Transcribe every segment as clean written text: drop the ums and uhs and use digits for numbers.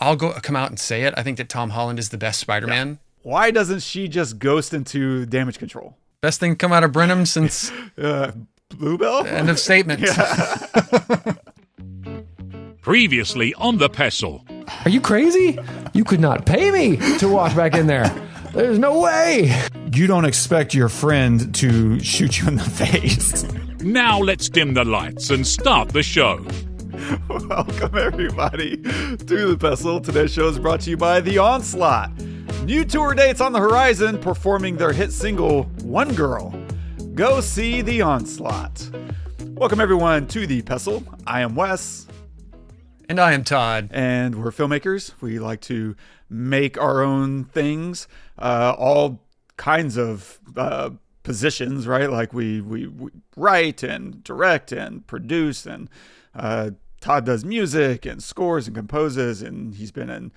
I'll come out and say it. I think that Tom Holland is the best Spider-Man. Yeah. Why doesn't she just ghost into damage control? Best thing to come out of Brenham since Bluebell? End of statement. Previously on the Pestle. Are you crazy? You could not pay me to walk back in there. There's no way. You don't expect your friend to shoot you in the face. Now let's dim the lights and start the show. Welcome, everybody, to the Pestle. Today's show is brought to you by The Onslaught. New tour dates on the horizon, performing their hit single, One Girl. Go see The Onslaught. Welcome, everyone, to the Pestle. I am Wes. And I am Todd. And we're filmmakers. We like to make our own things, all kinds of positions, right? Like we write and direct and produce, and Todd does music and scores and composes, and he's been in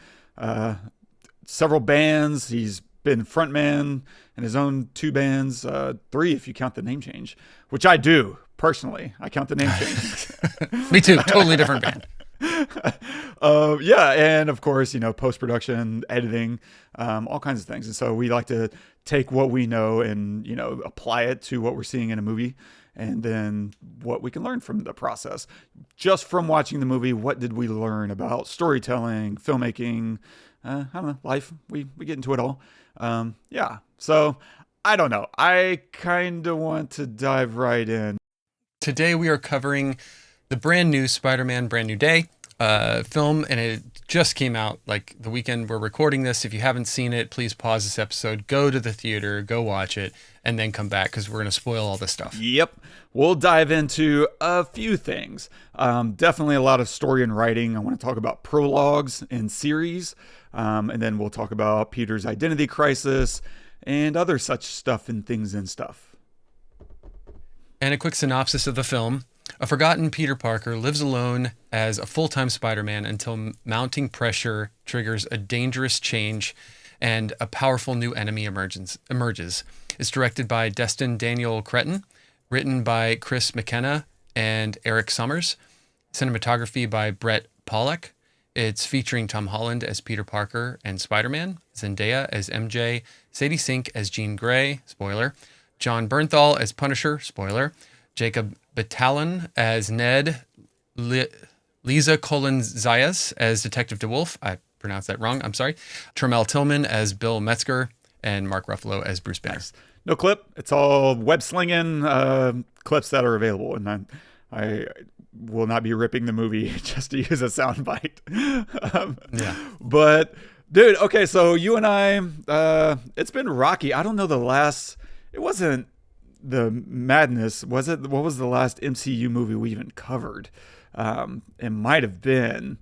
several bands. He's been frontman in his own 2 bands, 3 if you count the name change, which I do personally. I count the name change. Me too. Totally different band. Yeah, and of course, post-production, editing, all kinds of things. And so we like to take what we know and, apply it to what we're seeing in a movie, and then what we can learn from the process. Just from watching the movie, what did we learn about storytelling, filmmaking, I don't know, life? We get into it all. Yeah, so I don't know. I kind of want to dive right in. Today we are covering the brand new Spider-Man Brand New Day film, and it just came out like the weekend we're recording this. If you haven't seen it, please pause this episode, go to the theater, go watch it, and then come back because we're going to spoil all this stuff. Yep. We'll dive into a few things. Definitely a lot of story and writing. I want to talk about prologues and series, and then we'll talk about Peter's identity crisis and other such stuff and things and stuff. And a quick synopsis of the film. A forgotten Peter Parker lives alone as a full-time Spider-Man until mounting pressure triggers a dangerous change and a powerful new enemy emerges. It's directed by Destin Cretton, written by Chris McKenna and Erik Sommers, cinematography by Brett Pawlak. It's featuring Tom Holland as Peter Parker and Spider-Man, Zendaya as MJ, Sadie Sink as Jean Grey, spoiler, Jon Bernthal as Punisher, spoiler, Jacob Batalon as Ned, Lisa Colin-Zayas as Detective DeWolf, I pronounced that wrong, I'm sorry, Tremel Tillman as Bill Metzger, and Mark Ruffalo as Bruce Banner. Nice. No clip. It's all web-slinging clips that are available, and I will not be ripping the movie just to use a soundbite. Yeah. But, dude, okay, so you and I, it's been rocky. I don't know it wasn't the Madness, was it? What was the last MCU movie we even covered? It might have been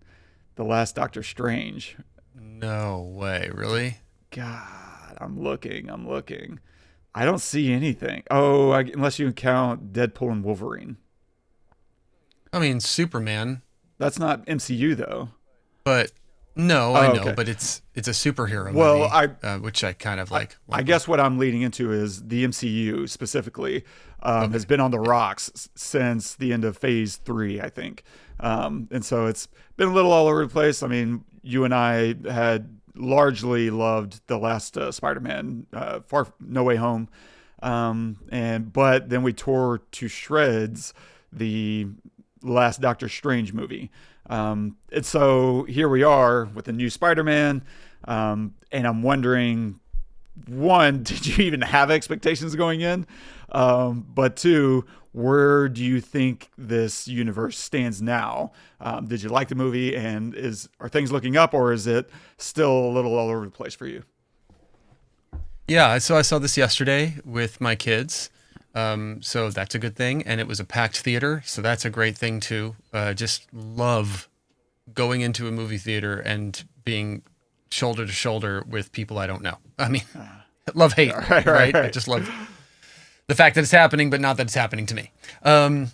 the last Doctor Strange. No way, really? God, I'm looking. I don't see anything. Oh, unless you count Deadpool and Wolverine. I mean, Superman. That's not MCU though. But no, I know, okay. but it's a superhero movie, which I kind of like. I guess what I'm leading into is the MCU specifically has been on the rocks since the end of Phase 3, I think. And so it's been a little all over the place. I mean, you and I had largely loved the last Spider-Man, No Way Home. But then we tore to shreds the last Doctor Strange movie. And so here we are with a new Spider-Man. And I'm wondering, 1, did you even have expectations going in? But 2, where do you think this universe stands now? Did you like the movie, and are things looking up, or is it still a little all over the place for you? Yeah, so I saw this yesterday with my kids. So that's a good thing. And it was a packed theater. So that's a great thing too. Just love going into a movie theater and being shoulder to shoulder with people I don't know. I mean, love hate, right? I just love the fact that it's happening, but not that it's happening to me. I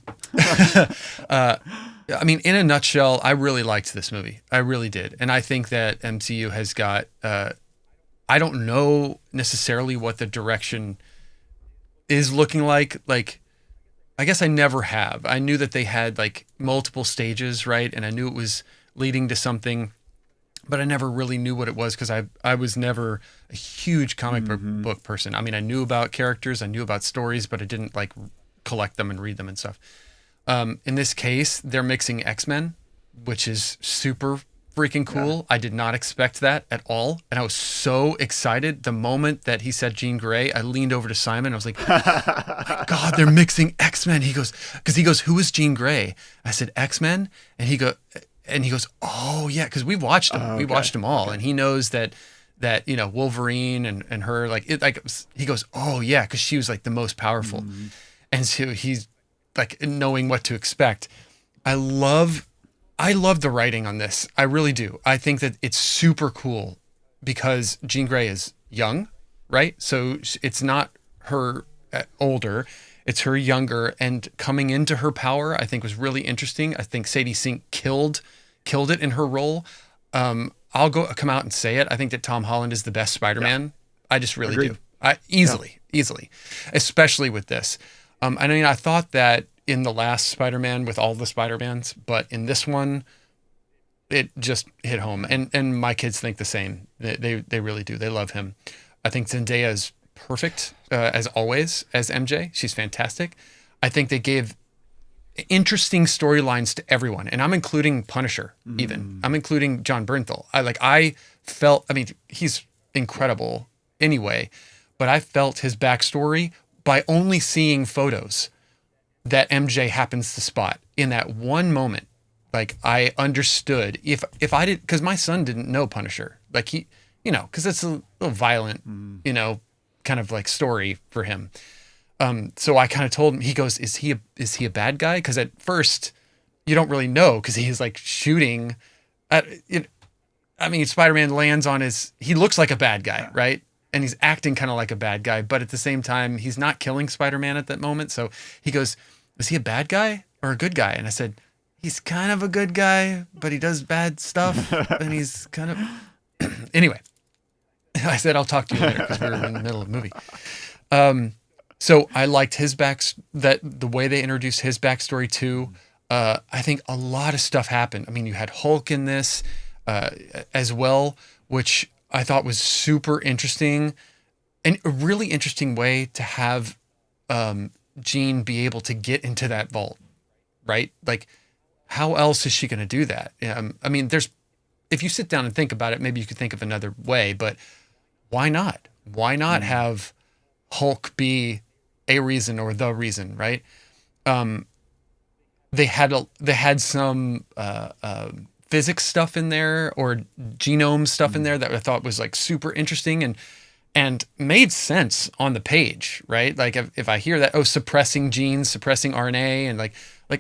mean, in a nutshell, I really liked this movie. I really did. And I think that MCU has got, I don't know necessarily what the direction is looking like. Like, I guess I never have. I knew that they had like multiple stages, right? And I knew it was leading to something, but I never really knew what it was because I was never a huge comic book person. I mean, I knew about characters, I knew about stories, but I didn't like collect them and read them and stuff. In this case, they're mixing X-Men, which is super freaking cool. Yeah. I did not expect that at all. And I was so excited. The moment that he said Jean Grey, I leaned over to Simon. I was like, oh my God, they're mixing X-Men. He goes, who is Jean Grey? I said, X-Men. And he goes, oh yeah. Cause we've watched them. We watched them all. Okay. And he knows that, you know, Wolverine and her, like, he goes, oh yeah. Cause she was like the most powerful. And so he's like knowing what to expect. I love the writing on this. I really do. I think that it's super cool because Jean Grey is young, right? So it's not her older, it's her younger, and coming into her power, I think was really interesting. I think Sadie Sink killed it in her role. I'll come out and say it. I think that Tom Holland is the best Spider-Man. Yeah. I just really do. Easily, especially with this. I mean, I thought that in the last Spider-Man with all the Spider-Mans, but in this one, it just hit home. And my kids think the same. They really do. They love him. I think Zendaya is perfect, as always, as MJ. She's fantastic. I think they gave interesting storylines to everyone. And I'm including Punisher, even. I'm including Jon Bernthal. I mean, he's incredible anyway, but I felt his backstory by only seeing photos that MJ happens to spot in that one moment. Like, I understood if I did, because my son didn't know Punisher. Like, he, you know, because it's a little violent, you know, kind of like story for him. So I kind of told him, he goes, is he a bad guy? Because at first you don't really know, because he's like shooting at it. I mean, Spider-Man lands on he looks like a bad guy, right? And he's acting kind of like a bad guy, but at the same time, he's not killing Spider-Man at that moment. So he goes, is he a bad guy or a good guy? And I said, he's kind of a good guy, but he does bad stuff. And he's kind of, anyway, I said, I'll talk to you later because we were in the middle of the movie. So I liked the way they introduced his backstory too. I think a lot of stuff happened. I mean, you had Hulk in this as well, which I thought was super interesting, and a really interesting way to have Jean be able to get into that vault, right? Like, how else is she going to do that? I mean, if you sit down and think about it, maybe you could think of another way, but why not? Why not have Hulk be a reason or the reason, right? They had some physics stuff in there, or genome stuff in there that I thought was like super interesting and made sense on the page, right? Like if I hear that, suppressing genes, suppressing RNA, and like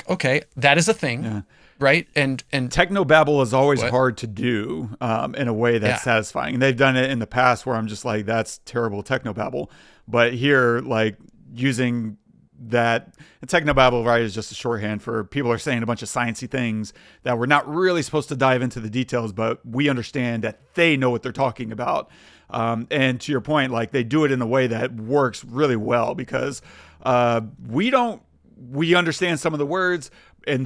okay, that is a thing, right? And Technobabble is always hard to do in a way that's satisfying. And they've done it in the past where I'm just like, that's terrible Technobabble. But here, like, using that Technobabble, right, is just a shorthand for people are saying a bunch of sciencey things that we're not really supposed to dive into the details, but we understand that they know what they're talking about. And to your point, like, they do it in a way that works really well because we understand some of the words, and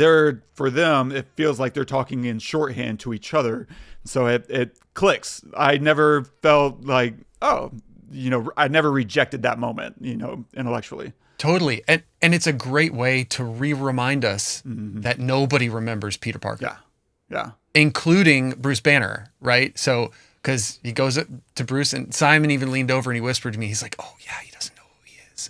for them, it feels like they're talking in shorthand to each other. So it clicks. I never felt like, I never rejected that moment, intellectually. Totally. And it's a great way to remind us that nobody remembers Peter Parker. Yeah. Including Bruce Banner, right? So, because he goes up to Bruce, and Simon even leaned over and he whispered to me, he's like, oh yeah, he doesn't know who he is.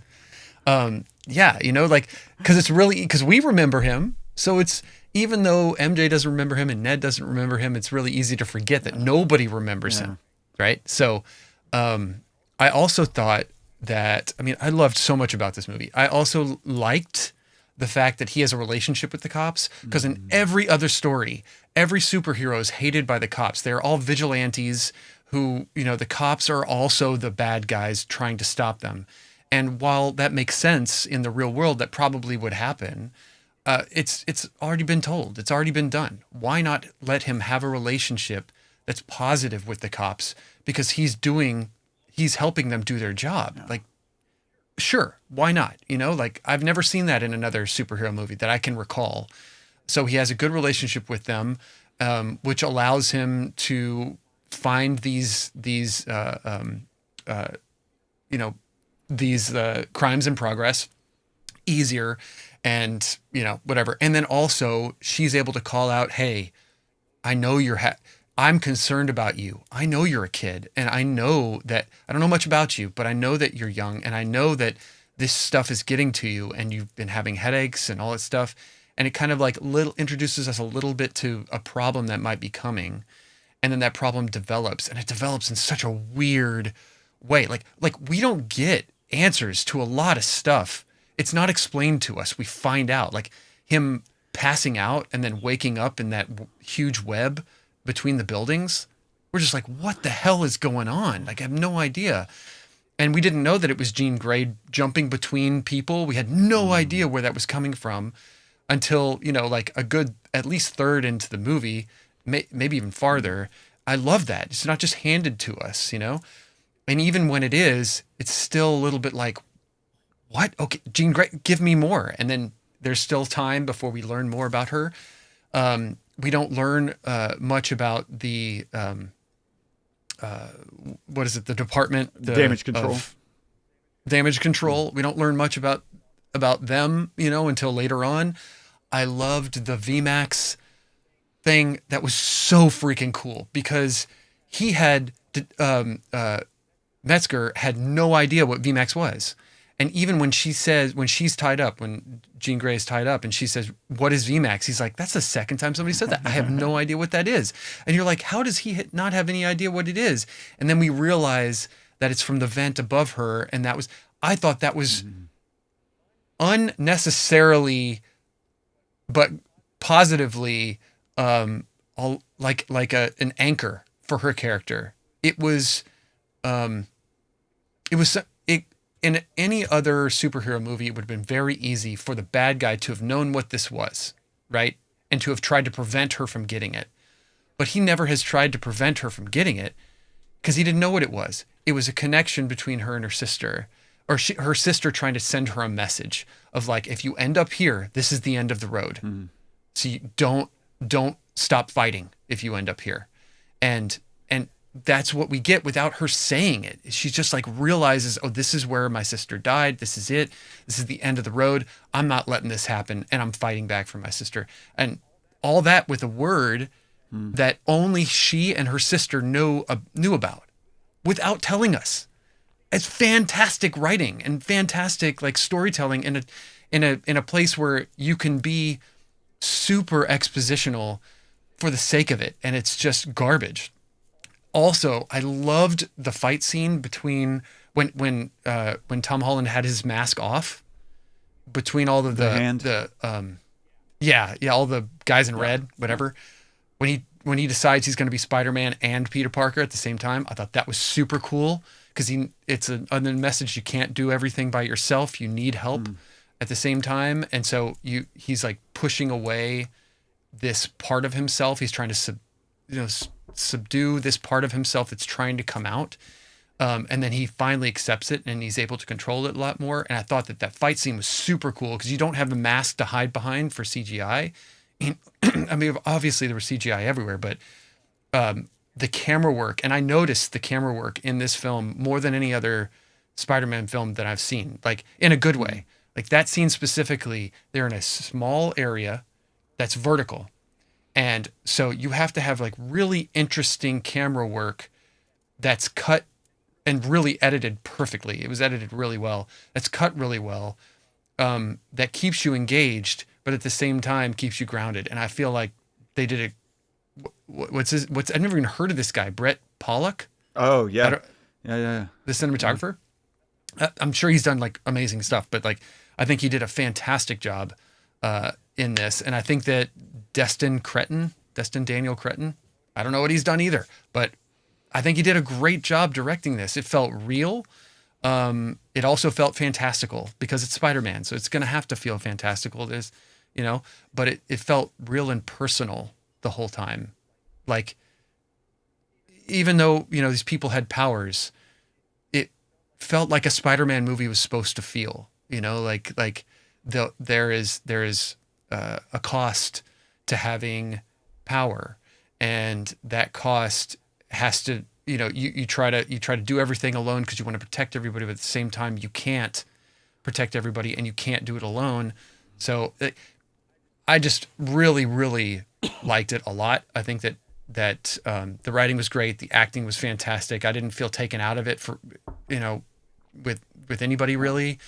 Because we remember him. So it's, even though MJ doesn't remember him and Ned doesn't remember him, it's really easy to forget that nobody remembers him, right? So I also thought that, I loved so much about this movie. I also liked the fact that he has a relationship with the cops, because in every other story, every superhero is hated by the cops. They're all vigilantes who, the cops are also the bad guys trying to stop them. And while that makes sense in the real world, that probably would happen, it's already been told. It's already been done. Why not let him have a relationship that's positive with the cops? Because he's helping them do their job. Yeah. Like, sure, why not? I've never seen that in another superhero movie that I can recall. So he has a good relationship with them. which allows him to find these crimes in progress easier, and whatever. And then also she's able to call out, hey, I know I'm concerned about you. I know you're a kid, and I know that I don't know much about you, but I know that you're young, and I know that this stuff is getting to you, and you've been having headaches and all that stuff. And it kind of like introduces us a little bit to a problem that might be coming. And then that problem develops, and it develops in such a weird way. Like we don't get answers to a lot of stuff. It's not explained to us. We find out, like him passing out and then waking up in that huge web between the buildings. We're just like, what the hell is going on? Like, I have no idea. And we didn't know that it was Jean Grey jumping between people. We had no idea where that was coming from until, like a good, at least third into the movie, maybe even farther. I love that. It's not just handed to us, And even when it is, it's still a little bit like, what? Okay, Jean Grey, give me more. And then there's still time before we learn more about her. We don't learn much about the what is it? The department, damage control. Damage control. We don't learn much about them, until later on. I loved the VMAX thing. That was so freaking cool because he had Metzger had no idea what VMAX was. And even when she's tied up, when Jean Grey is tied up and she says, what is VMAX? He's like, that's the second time somebody said that. I have no idea what that is. And you're like, how does he not have any idea what it is? And then we realize that it's from the vent above her. And I thought that was unnecessarily, but positively, an anchor for her character. In any other superhero movie, it would have been very easy for the bad guy to have known what this was, right? And to have tried to prevent her from getting it. But he never has tried to prevent her from getting it because he didn't know what it was. It was a connection between her and her sister, or her sister trying to send her a message of like, if you end up here, this is the end of the road. Mm-hmm. So you don't stop fighting if you end up here. And that's what we get without her saying it. She just like realizes, oh, this is where my sister died. This is it. This is the end of the road. I'm not letting this happen. And I'm fighting back for my sister. And all that with a word that only she and her sister knew about without telling us. It's fantastic writing and fantastic like storytelling in a place where you can be super expositional for the sake of it. And it's just garbage. Also, I loved the fight scene between when Tom Holland had his mask off, between all of all the guys in red, whatever. When he decides he's going to be Spider-Man and Peter Parker at the same time, I thought that was super cool because it's a message. You can't do everything by yourself. You need help at the same time, and so he's like pushing away this part of himself. He's trying to subdue this part of himself that's trying to come out. And then he finally accepts it and he's able to control it a lot more. And I thought that fight scene was super cool because you don't have the mask to hide behind for CGI. And, I mean, obviously there was CGI everywhere, but the camera work, and I noticed the camera work in this film more than any other Spider-Man film that I've seen, like in a good way. Like that scene specifically, they're in a small area that's vertical. And so you have to have like really interesting camera work that's cut and really edited perfectly. It was edited really well. That's cut really well. That keeps you engaged, but at the same time keeps you grounded. And I feel like they did I've never even heard of this guy, Brett Pawlak. Oh yeah. Yeah. The cinematographer. I'm sure he's done like amazing stuff, but like, I think he did a fantastic job, in this. And I think that Destin Daniel Cretton, I don't know what he's done either, but I think he did a great job directing this. It felt real. It also felt fantastical because it's Spider-Man. So it's going to have to feel fantastical. But it felt real and personal the whole time. Like, even though, these people had powers, it felt like a Spider-Man movie was supposed to feel, like there is a cost to having power. and that cost has to, you try to do everything alone because you want to protect everybody, but at the same time you can't protect everybody and you can't do it alone. So I just really, really liked it a lot. I think that the writing was great. The acting was fantastic. I didn't feel taken out of it for, with anybody really.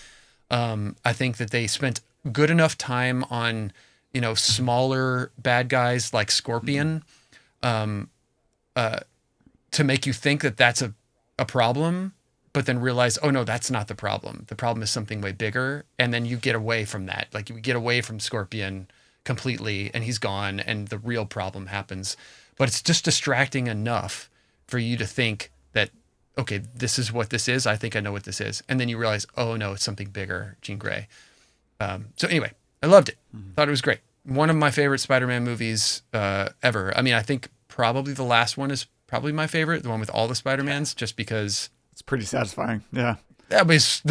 I think that they spent good enough time on, smaller bad guys like Scorpion, to make you think that that's a problem, but then realize, oh no, that's not the problem. The problem is something way bigger. And then you get away from that. Like you get away from Scorpion completely and he's gone and the real problem happens. But it's just distracting enough for you to think that, okay, this is what this is. I think I know what this is. And then you realize, oh no, it's something bigger, Jean Grey. So anyway, I loved it. Thought it was great. One of my favorite Spider-Man movies ever. I mean, I think probably the last one is probably my favorite, the one with all the Spider-Mans, just because it's pretty satisfying. Yeah. That was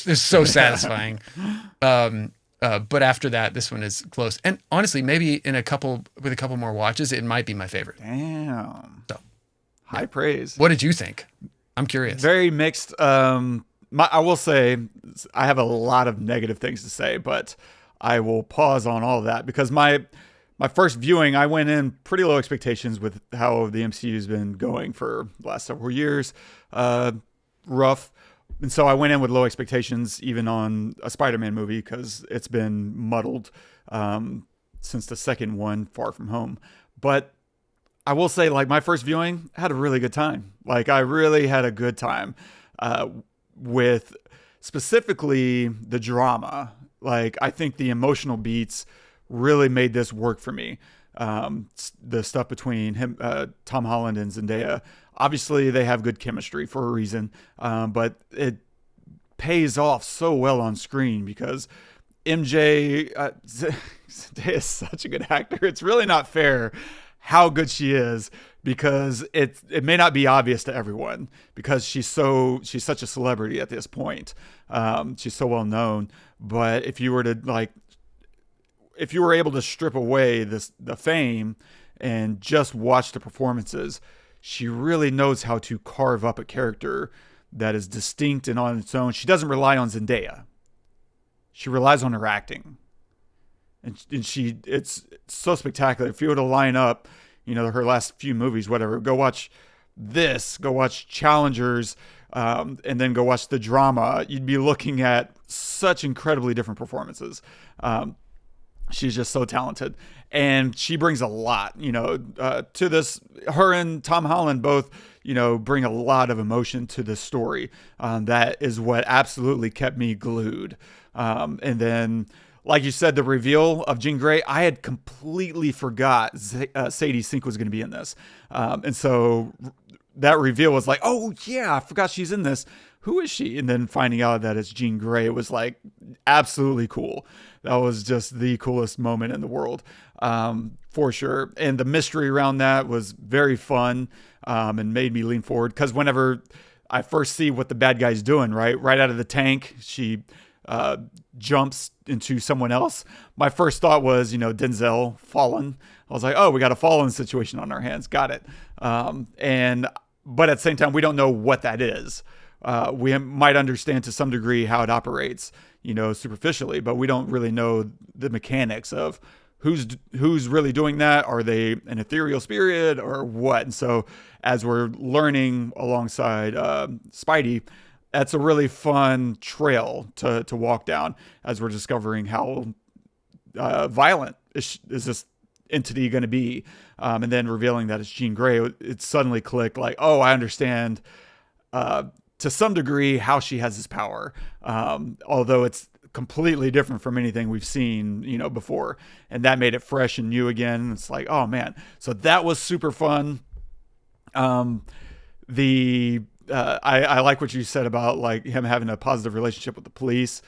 it's so satisfying. But after that, this one is close. And honestly, maybe with a couple more watches, it might be my favorite. Damn. So high praise. What did you think? I'm curious. Very mixed. I will say I have a lot of negative things to say, but I will pause on all of that because my first viewing, I went in pretty low expectations with how the MCU has been going for the last several years. Rough. And so I went in with low expectations, even on a Spider-Man movie, because it's been muddled since the second one, Far From Home. But I will say, like, my first viewing, I had a really good time. Like, I really had a good time with specifically the drama. Like, I think the emotional beats really made this work for me. The stuff between him, Tom Holland and Zendaya. Obviously, they have good chemistry for a reason, but it pays off so well on screen because MJ, Zendaya is such a good actor. It's really not fair how good she is because it may not be obvious to everyone because she's such a celebrity at this point. She's so well known, but if you were able to strip away the fame and just watch the performances, she really knows how to carve up a character that is distinct and on its own. She doesn't rely on Zendaya. She relies on her acting. And it's so spectacular. If you were to line up, her last few movies, whatever, go watch this, go watch Challengers, and then go watch the drama, you'd be looking at such incredibly different performances. She's just so talented, and she brings a lot, to this. Her and Tom Holland both, bring a lot of emotion to the story. That is what absolutely kept me glued. And then, like you said, the reveal of Jean Grey, I had completely forgot Sadie Sink was going to be in this. And so that reveal was like, oh yeah, I forgot she's in this. Who is she? And then finding out that it's Jean Grey was like absolutely cool. That was just the coolest moment in the world, for sure. And the mystery around that was very fun, and made me lean forward. Because whenever I first see what the bad guy's doing, right out of the tank, she jumps into someone else. My first thought was, Denzel Fallen. I was like, oh, we got a Fallen situation on our hands. Got it. But at the same time, we don't know what that is. We might understand to some degree how it operates, superficially, but we don't really know the mechanics of who's really doing that. Are they an ethereal spirit or what? And so as we're learning alongside Spidey, that's a really fun trail to walk down as we're discovering how violent is this entity going to be. And then revealing that it's Jean Grey, it suddenly clicked like, oh, I understand to some degree how she has this power, although it's completely different from anything we've seen, before. And that made it fresh and new again. It's like, oh man. So that was super fun. I like what you said about like him having a positive relationship with the police.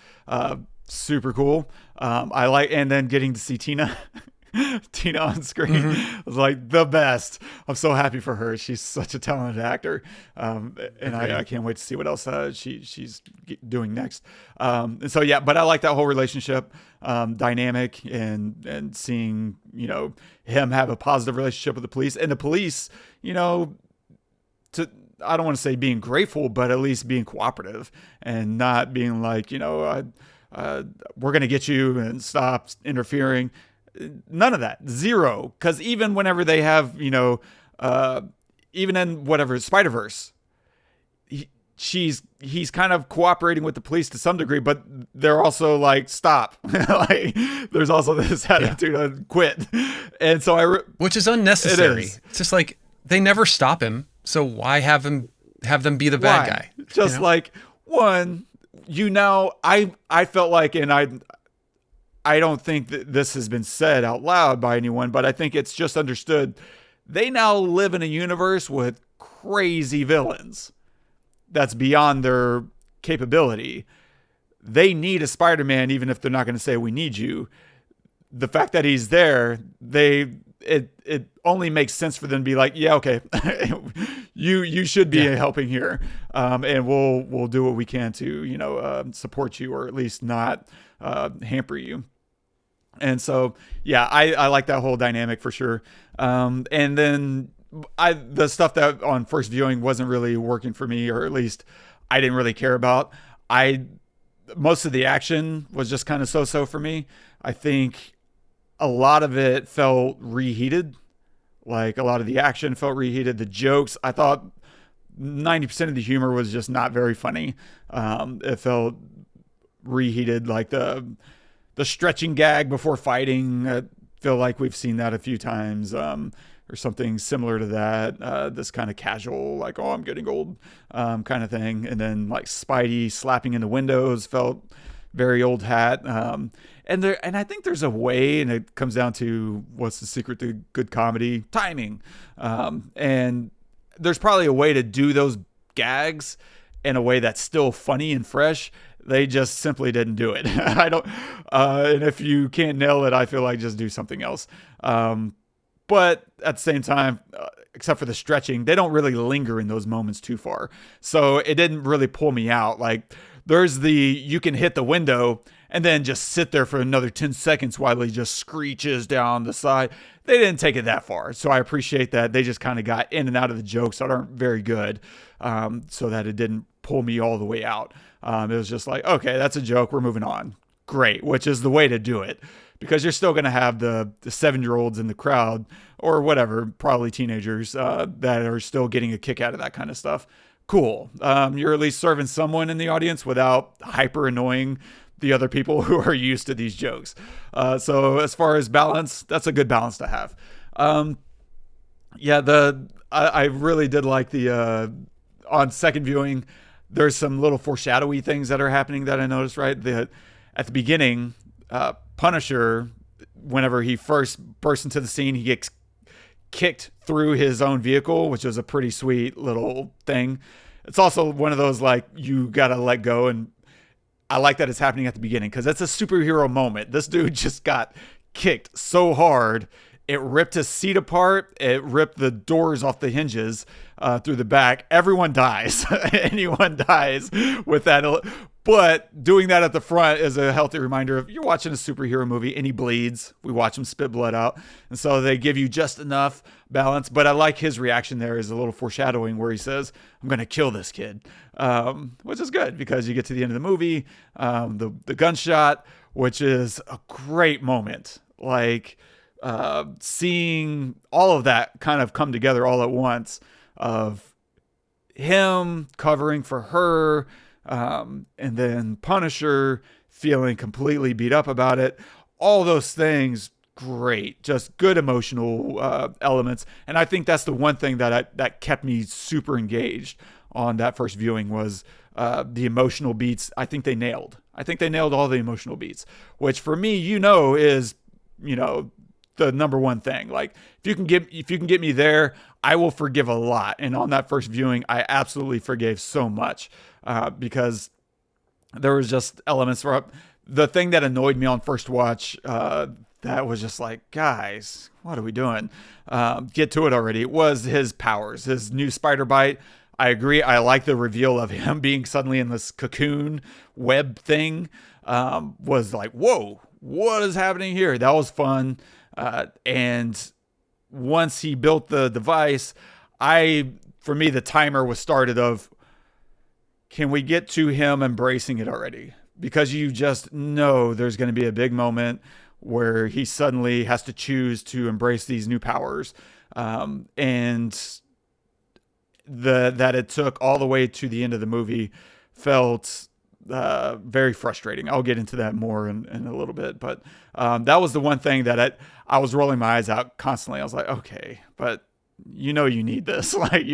Super cool. And then getting to see Tina Tina on screen was like the best. I'm so happy for her. She's such a talented actor. And I can't wait to see what else she's doing next. And so, yeah, but I like that whole relationship dynamic and seeing, him have a positive relationship with the police, and the police, I don't want to say being grateful, but at least being cooperative and not being like, we're going to get you and stop interfering. None of that. Zero. Because even whenever they have, even in whatever Spider-Verse, he's kind of cooperating with the police to some degree, but they're also like, stop. Like, there's also this attitude of quit. And so which is unnecessary. It is. It's just like, they never stop him. So why have them be the bad guy? Just like one, I felt like, and I don't think that this has been said out loud by anyone, but I think it's just understood. They now live in a universe with crazy villains that's beyond their capability. They need a Spider-Man, even if they're not going to say we need you. The fact that he's there, it only makes sense for them to be like, yeah, okay, you should be helping here, and we'll do what we can to support you, or at least not hamper you. And so, yeah, I like that whole dynamic for sure. And then the stuff that on first viewing wasn't really working for me, or at least I didn't really care about. Most of the action was just kind of so-so for me. I think a lot of it felt reheated. Like, a lot of the action felt reheated. The jokes, I thought 90% of the humor was just not very funny. It felt reheated. Like the stretching gag before fighting, I feel like we've seen that a few times, or something similar to that. This kind of casual, like, oh, I'm getting old, kind of thing. And then like Spidey slapping in the windows felt very old hat. And I think there's a way, and it comes down to what's the secret to good comedy? Timing. And there's probably a way to do those gags in a way that's still funny and fresh. They just simply didn't do it. And if you can't nail it, I feel like just do something else. But at the same time, except for the stretching, they don't really linger in those moments too far. So it didn't really pull me out. Like, there's you can hit the window and then just sit there for another 10 seconds while he just screeches down the side. They didn't take it that far. So I appreciate that. They just kind of got in and out of the jokes that aren't very good, so that it didn't pull me all the way out. It was just like, okay, that's a joke. We're moving on. Great, which is the way to do it, because you're still going to have the 7-year-olds in the crowd, or whatever, probably teenagers, that are still getting a kick out of that kind of stuff. Cool. You're at least serving someone in the audience without hyper annoying the other people who are used to these jokes. So as far as balance, that's a good balance to have. I really did like on second viewing, there's some little foreshadowy things that are happening that I noticed, right? At the beginning, Punisher, whenever he first bursts into the scene, he gets kicked through his own vehicle, which was a pretty sweet little thing. It's also one of those, like, you gotta let go, and I like that it's happening at the beginning, because that's a superhero moment. This dude just got kicked so hard, it ripped his seat apart, it ripped the doors off the hinges through the back. Everyone dies. Anyone dies with that. But doing that at the front is a healthy reminder of, you're watching a superhero movie and he bleeds. We watch him spit blood out. And so they give you just enough balance. But I like his reaction there is a little foreshadowing where he says, I'm going to kill this kid, which is good, because you get to the end of the movie, the gunshot, which is a great moment. Like, seeing all of that kind of come together all at once, of him covering for her, and then Punisher feeling completely beat up about it. All those things, great, just good emotional elements. And I think that's the one thing that kept me super engaged on that first viewing was the emotional beats. I think they nailed all the emotional beats, which for me, is, the number one thing. Like, if you can get me there, I will forgive a lot. And on that first viewing, I absolutely forgave so much, because there was just elements where the thing that annoyed me on first watch, that that was just like, guys, what are we doing? Get to it already. It was his powers, his new spider bite. I agree. I like the reveal of him being suddenly in this cocoon web thing. Was like, whoa, what is happening here? That was fun. And once he built the device, for me, the timer was started of, can we get to him embracing it already? Because you just know there's going to be a big moment where he suddenly has to choose to embrace these new powers. And that it took all the way to the end of the movie felt very frustrating. I'll get into that more in a little bit. But that was the one thing that I was rolling my eyes out constantly. I was like, okay, but you need this. Like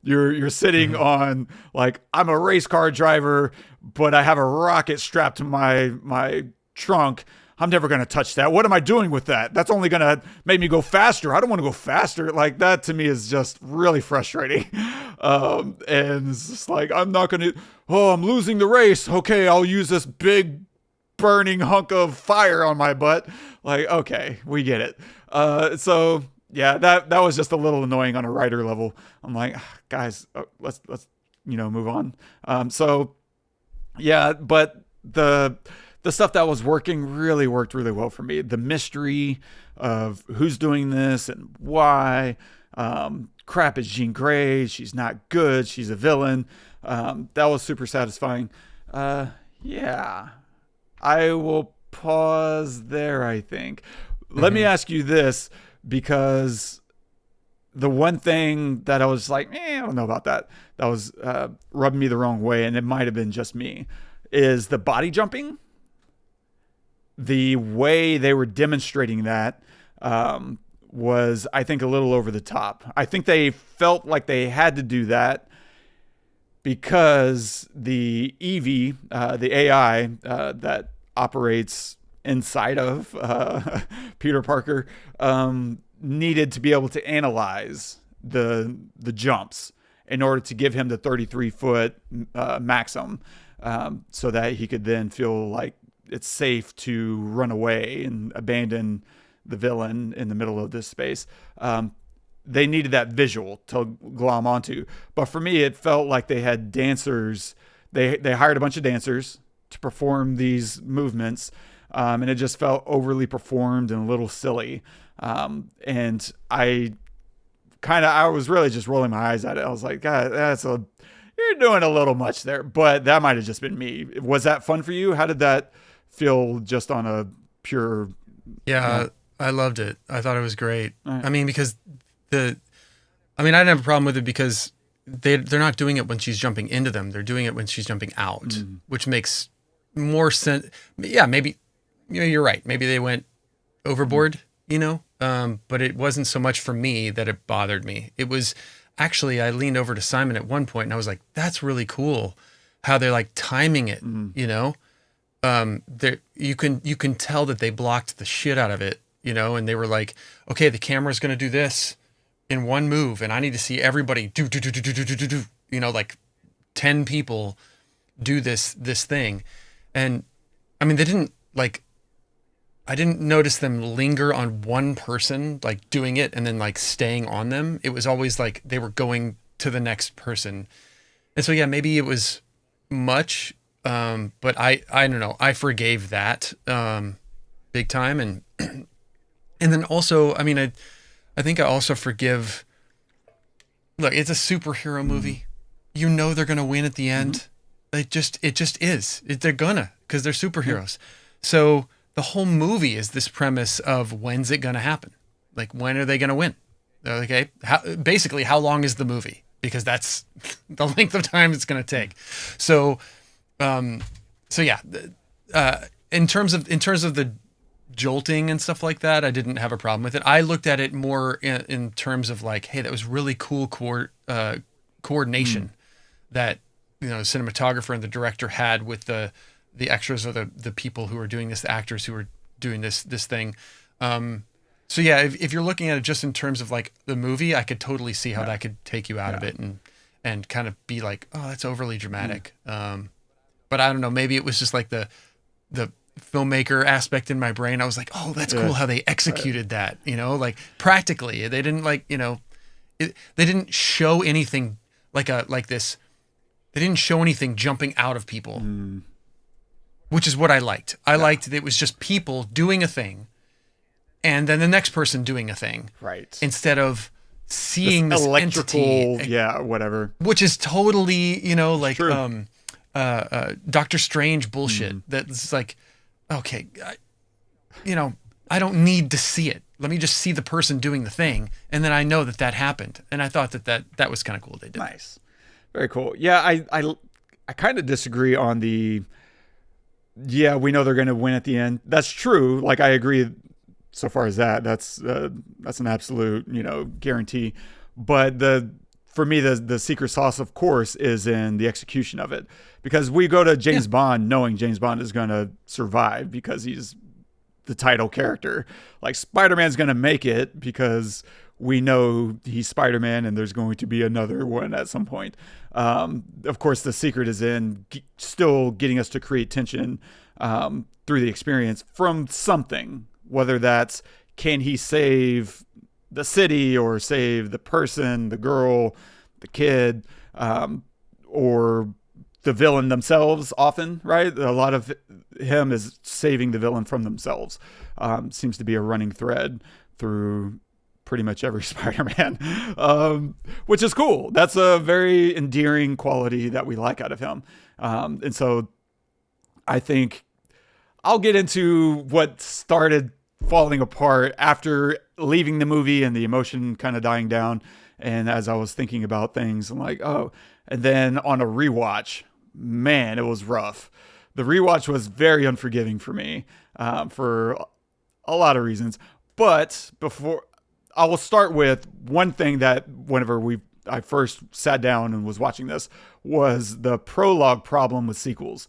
you're sitting on, like, I'm a race car driver, but I have a rocket strapped to my trunk. I'm never going to touch that. What am I doing with that? That's only going to make me go faster. I don't want to go faster. Like, that to me is just really frustrating. And it's just like, I'm not going to, I'm losing the race. Okay, I'll use this big burning hunk of fire on my butt. Like, okay, we get it. So yeah, that was just a little annoying on a writer level. I'm like, guys, let's move on. So yeah, but the stuff that was working really worked really well for me. The mystery of who's doing this and why. Crap, is Jean Grey. She's not good. She's a villain. That was super satisfying. Yeah, I will pause there, I think. Let me ask you this, because the one thing that I was like, I don't know about that. That was rubbing me the wrong way, and it might have been just me, is the body jumping. The way they were demonstrating that was, I think, a little over the top. I think they felt like they had to do that because the Evie, the AI that operates inside of Peter Parker, needed to be able to analyze the jumps in order to give him the 33-foot maximum, so that he could then feel like it's safe to run away and abandon the villain in the middle of this space. They needed that visual to glom onto. But for me, it felt like they had dancers. They hired a bunch of dancers to perform these movements. And it just felt overly performed and a little silly. And I was really just rolling my eyes at it. I was like, God, you're doing a little much there. But that might have just been me. Was that fun for you? How did that feel just on a pure... Yeah, I loved it. I thought it was great. Right. I mean, because I didn't have a problem with it because they're not doing it when she's jumping into them. They're doing it when she's jumping out, which makes more sense. Yeah, maybe you're right. Maybe they went overboard, but it wasn't so much for me that it bothered me. It was actually, I leaned over to Simon at one point and I was like, that's really cool how they're like timing it, you can tell that they blocked the shit out of it, and they were like, okay, the camera's going to do this in one move, and I need to see everybody do, like 10 people do this thing. And I mean, I didn't notice them linger on one person, like doing it and then like staying on them. It was always like they were going to the next person. And so, yeah, maybe it was much, but I don't know. I forgave that big time. And and then also, I mean, I think I also forgive, look, it's a superhero movie. They're going to win at the end. It just is. They're gonna, because they're superheroes. So the whole movie is this premise of when's it going to happen? Like, when are they going to win? Okay. Basically, how long is the movie? Because that's the length of time it's going to take. So yeah, in terms of the jolting and stuff like that, I didn't have a problem with it. I looked at it more in terms of like, hey, that was really cool coordination that, cinematographer and the director had with the extras or the people who are doing this, the actors who are doing this thing. So yeah, if you're looking at it just in terms of like the movie, I could totally see how that could take you out of it and kind of be like, oh, that's overly dramatic. But I don't know, maybe it was just like the filmmaker aspect in my brain. I was like, oh, that's cool how they executed that, like practically. They didn't they didn't show anything like this. They didn't show anything jumping out of people, which is what I liked. I liked that it was just people doing a thing and then the next person doing a thing. Right. Instead of seeing this electrical, entity. whatever. Which is totally, True. Doctor Strange bullshit. That's like, okay, I don't need to see it. Let me just see the person doing the thing, and then I know that happened. And I thought that was kind of cool. They did. Nice, very cool. Yeah, I kind of disagree on the. Yeah, we know they're going to win at the end. That's true. Like I agree. So far as that's an absolute guarantee. But for me the secret sauce, of course, is in the execution of it, because we go to James Bond knowing James Bond is going to survive because he's the title character. Like Spider-Man's going to make it because we know he's Spider-Man and there's going to be another one at some point. Of course, the secret is in still getting us to create tension through the experience from something, whether that's can he save the city or save the person, the girl, the kid, or the villain themselves often, right? A lot of him is saving the villain from themselves. Seems to be a running thread through pretty much every Spider-Man, which is cool. That's a very endearing quality that we like out of him. And so I think I'll get into what started falling apart after leaving the movie and the emotion kind of dying down. And as I was thinking about things, I'm like, oh, and then on a rewatch, man, it was rough. The rewatch was very unforgiving for me for a lot of reasons. But before I will start with one thing that whenever I first sat down and was watching this was the prologue problem with sequels.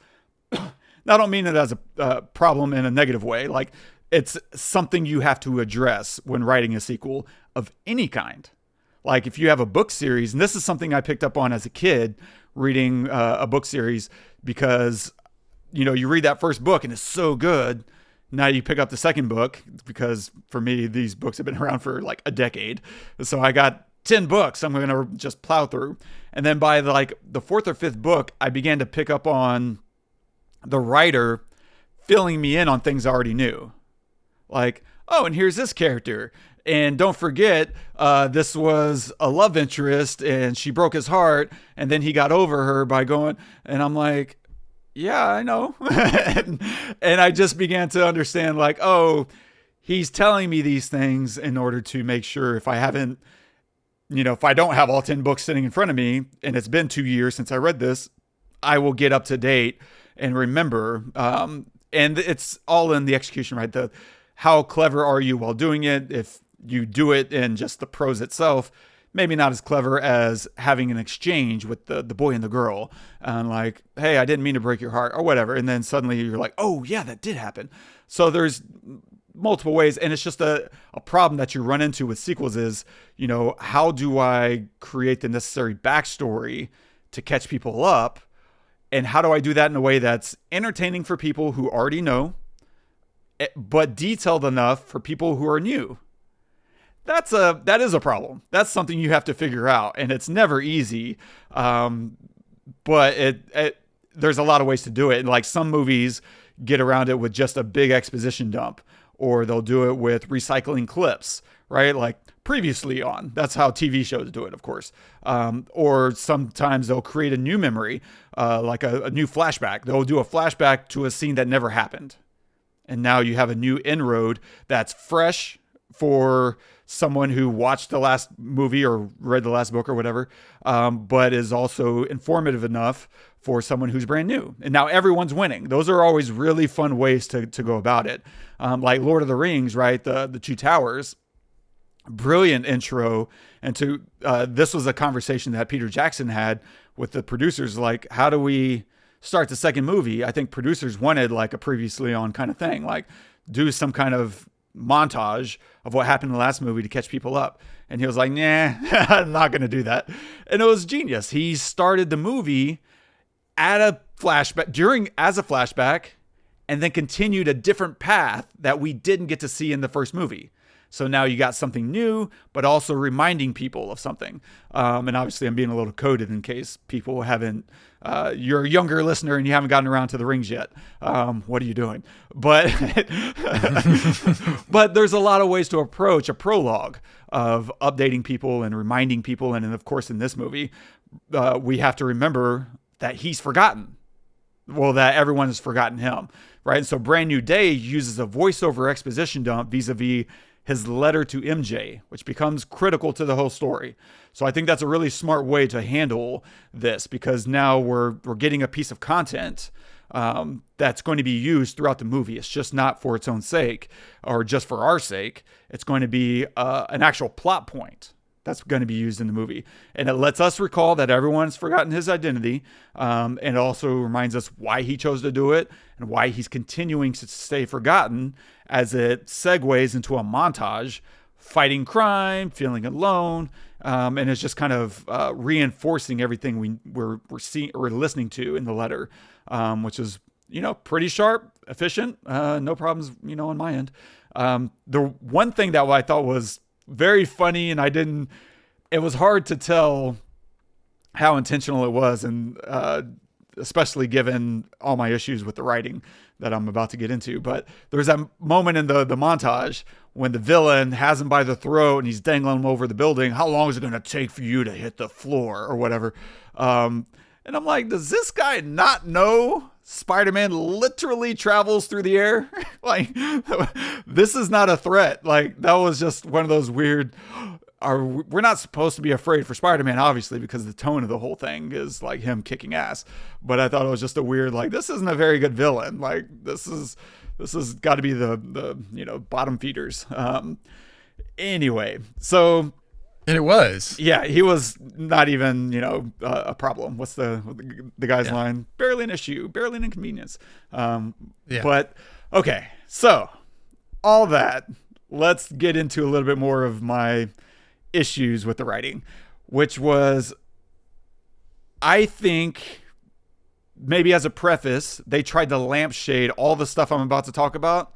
Now, I don't mean it as a problem in a negative way. Like, it's something you have to address when writing a sequel of any kind. Like if you have a book series, and this is something I picked up on as a kid reading a book series, because, you read that first book and it's so good. Now you pick up the second book, because for me, these books have been around for like a decade. So I got 10 books I'm going to just plow through. And then by the fourth or fifth book, I began to pick up on the writer filling me in on things I already knew. Like, oh, and here's this character. And don't forget, this was a love interest and she broke his heart. And then he got over her by going, and I'm like, yeah, I know. and I just began to understand like, oh, he's telling me these things in order to make sure if I haven't, if I don't have all 10 books sitting in front of me and it's been 2 years since I read this, I will get up to date and remember. And it's all in the execution, right? How clever are you while doing it? If you do it in just the prose itself, maybe not as clever as having an exchange with the boy and the girl and like, hey, I didn't mean to break your heart or whatever. And then suddenly you're like, oh yeah, that did happen. So there's multiple ways. And it's just a problem that you run into with sequels is, how do I create the necessary backstory to catch people up? And how do I do that in a way that's entertaining for people who already know, but detailed enough for people who are new? That is a problem. That's something you have to figure out, and it's never easy. But there's a lot of ways to do it. And like some movies get around it with just a big exposition dump, or they'll do it with recycling clips, right? Like previously on. That's how TV shows do it, of course. Or sometimes they'll create a new memory, like a new flashback. They'll do a flashback to a scene that never happened. And now you have a new inroad that's fresh for someone who watched the last movie or read the last book or whatever, but is also informative enough for someone who's brand new. And now everyone's winning. Those are always really fun ways to go about it. Like Lord of the Rings, right? The Two Towers, brilliant intro. And this was a conversation that Peter Jackson had with the producers. Like, how do we start the second movie? I think producers wanted like a previously on kind of thing, like do some kind of montage of what happened in the last movie to catch people up. And he was like, nah, I'm not going to do that. And it was genius. He started the movie at a flashback as a flashback and then continued a different path that we didn't get to see in the first movie. So now you got something new, but also reminding people of something. And obviously I'm being a little coded in case people haven't, you're a younger listener and you haven't gotten around to the rings yet. What are you doing? But, but there's a lot of ways to approach a prologue of updating people and reminding people. And then of course, in this movie, we have to remember that he's forgotten. Well, that everyone has forgotten him, right? And so Brand New Day uses a voiceover exposition dump vis-a-vis his letter to MJ, which becomes critical to the whole story. So I think that's a really smart way to handle this, because now we're getting a piece of content that's going to be used throughout the movie. It's just not for its own sake or just for our sake. It's going to be an actual plot point that's going to be used in the movie. And it lets us recall that everyone's forgotten his identity. And it also reminds us why he chose to do it and why he's continuing to stay forgotten, as it segues into a montage, fighting crime, feeling alone. And it's just kind of reinforcing everything we're seeing or listening to in the letter, which is, pretty sharp, efficient, no problems, on my end. The one thing that I thought was very funny, and it was hard to tell how intentional it was, and especially given all my issues with the writing that I'm about to get into. But there's that moment in the montage when the villain has him by the throat and he's dangling him over the building. How long is it going to take for you to hit the floor or whatever? And I'm like, does this guy not know Spider-Man literally travels through the air? Like, this is not a threat. Like, that was just one of those weird, we're not supposed to be afraid for Spider-Man, obviously, because the tone of the whole thing is like him kicking ass. But I thought it was just a weird, like, this isn't a very good villain. Like, this has got to be the bottom feeders. Anyway, so. And it was. Yeah, he was not even, a problem. What's the guy's line? Barely an issue, barely an inconvenience. But, okay, so all that, let's get into a little bit more of my issues with the writing, which was, I think, maybe as a preface, they tried to lampshade all the stuff I'm about to talk about.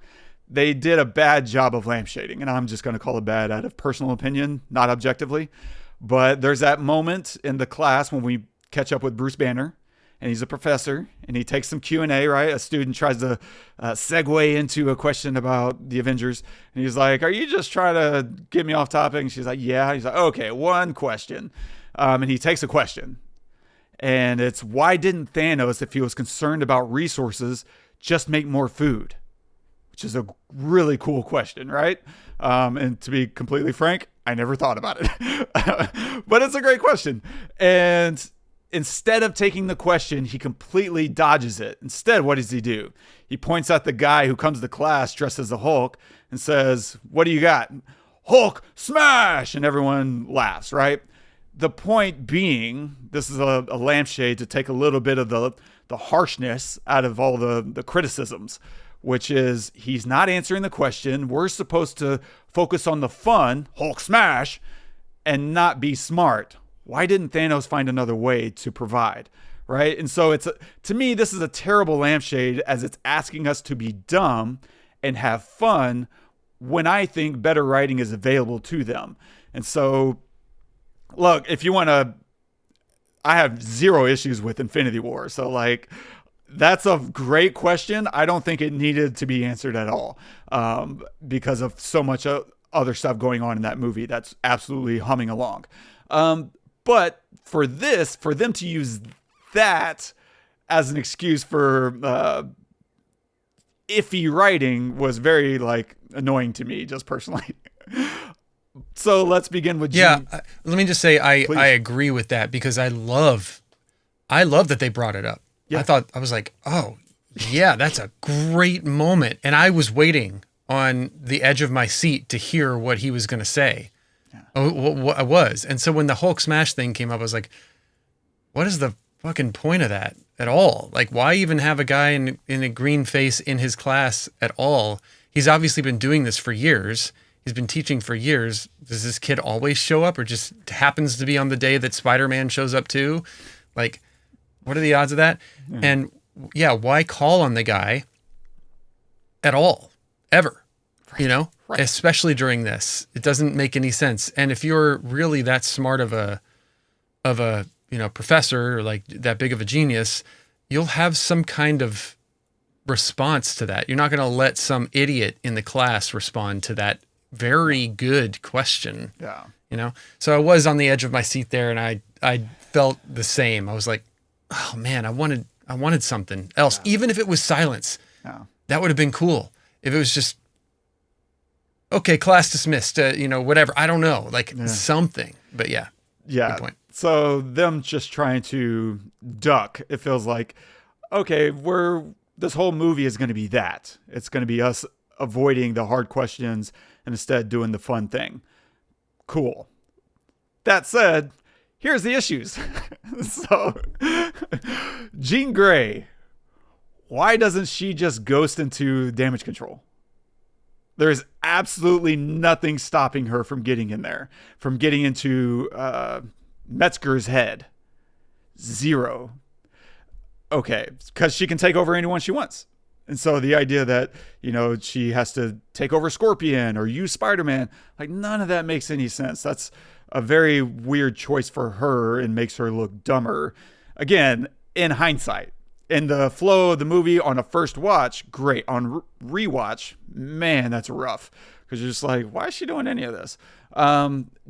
They did a bad job of lampshading, and I'm just going to call it bad out of personal opinion, not objectively. But there's that moment in the class when we catch up with Bruce Banner, and he's a professor, and he takes some Q&A, right? A student tries to segue into a question about the Avengers, and he's like, are you just trying to get me off topic? And she's like, yeah. He's like, okay, one question. And he takes a question, and it's, why didn't Thanos, if he was concerned about resources, just make more food? Which is a really cool question, right? And to be completely frank, I never thought about it. But it's a great question. And instead of taking the question, he completely dodges it. Instead, what does he do? He points at the guy who comes to class dressed as the Hulk and says, what do you got? Hulk smash! And everyone laughs, right? The point being, this is a lampshade to take a little bit of the harshness out of all the criticisms, which is, he's not answering the question. We're supposed to focus on the fun, Hulk smash, and not be smart. Why didn't Thanos find another way to provide, right? And so to me, this is a terrible lampshade, as it's asking us to be dumb and have fun when I think better writing is available to them. And so, look, if you want to, I have zero issues with Infinity War. So, like, that's a great question. I don't think it needed to be answered at all, because of so much other stuff going on in that movie that's absolutely humming along. But for them to use that as an excuse for iffy writing was very, like, annoying to me, just personally. So let's begin with let me just say I agree with that, because I love that they brought it up. Yeah. I was like, oh, yeah, that's a great moment. And I was waiting on the edge of my seat to hear what he was going to say. Yeah. What I was. And so when the Hulk smash thing came up, I was like, what is the fucking point of that at all? Like, why even have a guy in a green face in his class at all? He's obviously been doing this for years. He's been teaching for years. Does this kid always show up, or just happens to be on the day that Spider-Man shows up too? Like, what are the odds of that? Yeah. And yeah, why call on the guy at all, ever, especially during this. It doesn't make any sense. And if you're really that smart of a professor, or like that big of a genius, you'll have some kind of response to that. You're not going to let some idiot in the class respond to that very good question. Yeah. So I was on the edge of my seat there, and I felt the same. I was like, oh man, I wanted something else. Yeah. Even if it was silence, that would have been cool. If it was just, okay, class dismissed, whatever. I don't know, something, but yeah. Yeah. Good point. So them just trying to duck, it feels like, okay, this whole movie is going to be that. It's going to be us avoiding the hard questions and instead doing the fun thing. Cool. That said, here's the issues. So, Jean Grey, why doesn't she just ghost into damage control? There's absolutely nothing stopping her from getting in there, from getting into Metzger's head. Zero. Okay, because she can take over anyone she wants. And so the idea that, she has to take over Scorpion or use Spider-Man, none of that makes any sense. That's a very weird choice for her and makes her look dumber. Again, in hindsight. In the flow of the movie on a first watch, great. On rewatch, man, that's rough. Because you're just like, why is she doing any of this?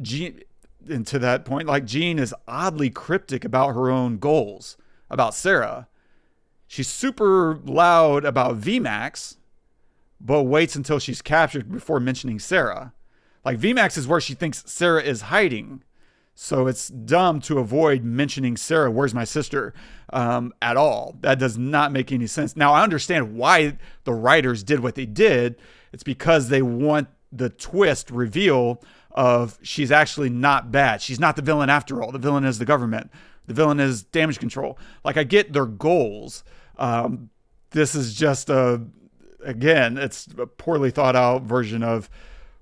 Jean, and to that point, Jean is oddly cryptic about her own goals, about Sarah. She's super loud about VMAX, but waits until she's captured before mentioning Sarah. VMAX is where she thinks Sarah is hiding. So it's dumb to avoid mentioning Sarah, where's my sister, at all. That does not make any sense. Now, I understand why the writers did what they did. It's because they want the twist reveal of she's actually not bad. She's not the villain after all. The villain is the government. The villain is damage control. I get their goals. This is just it's a poorly thought out version of,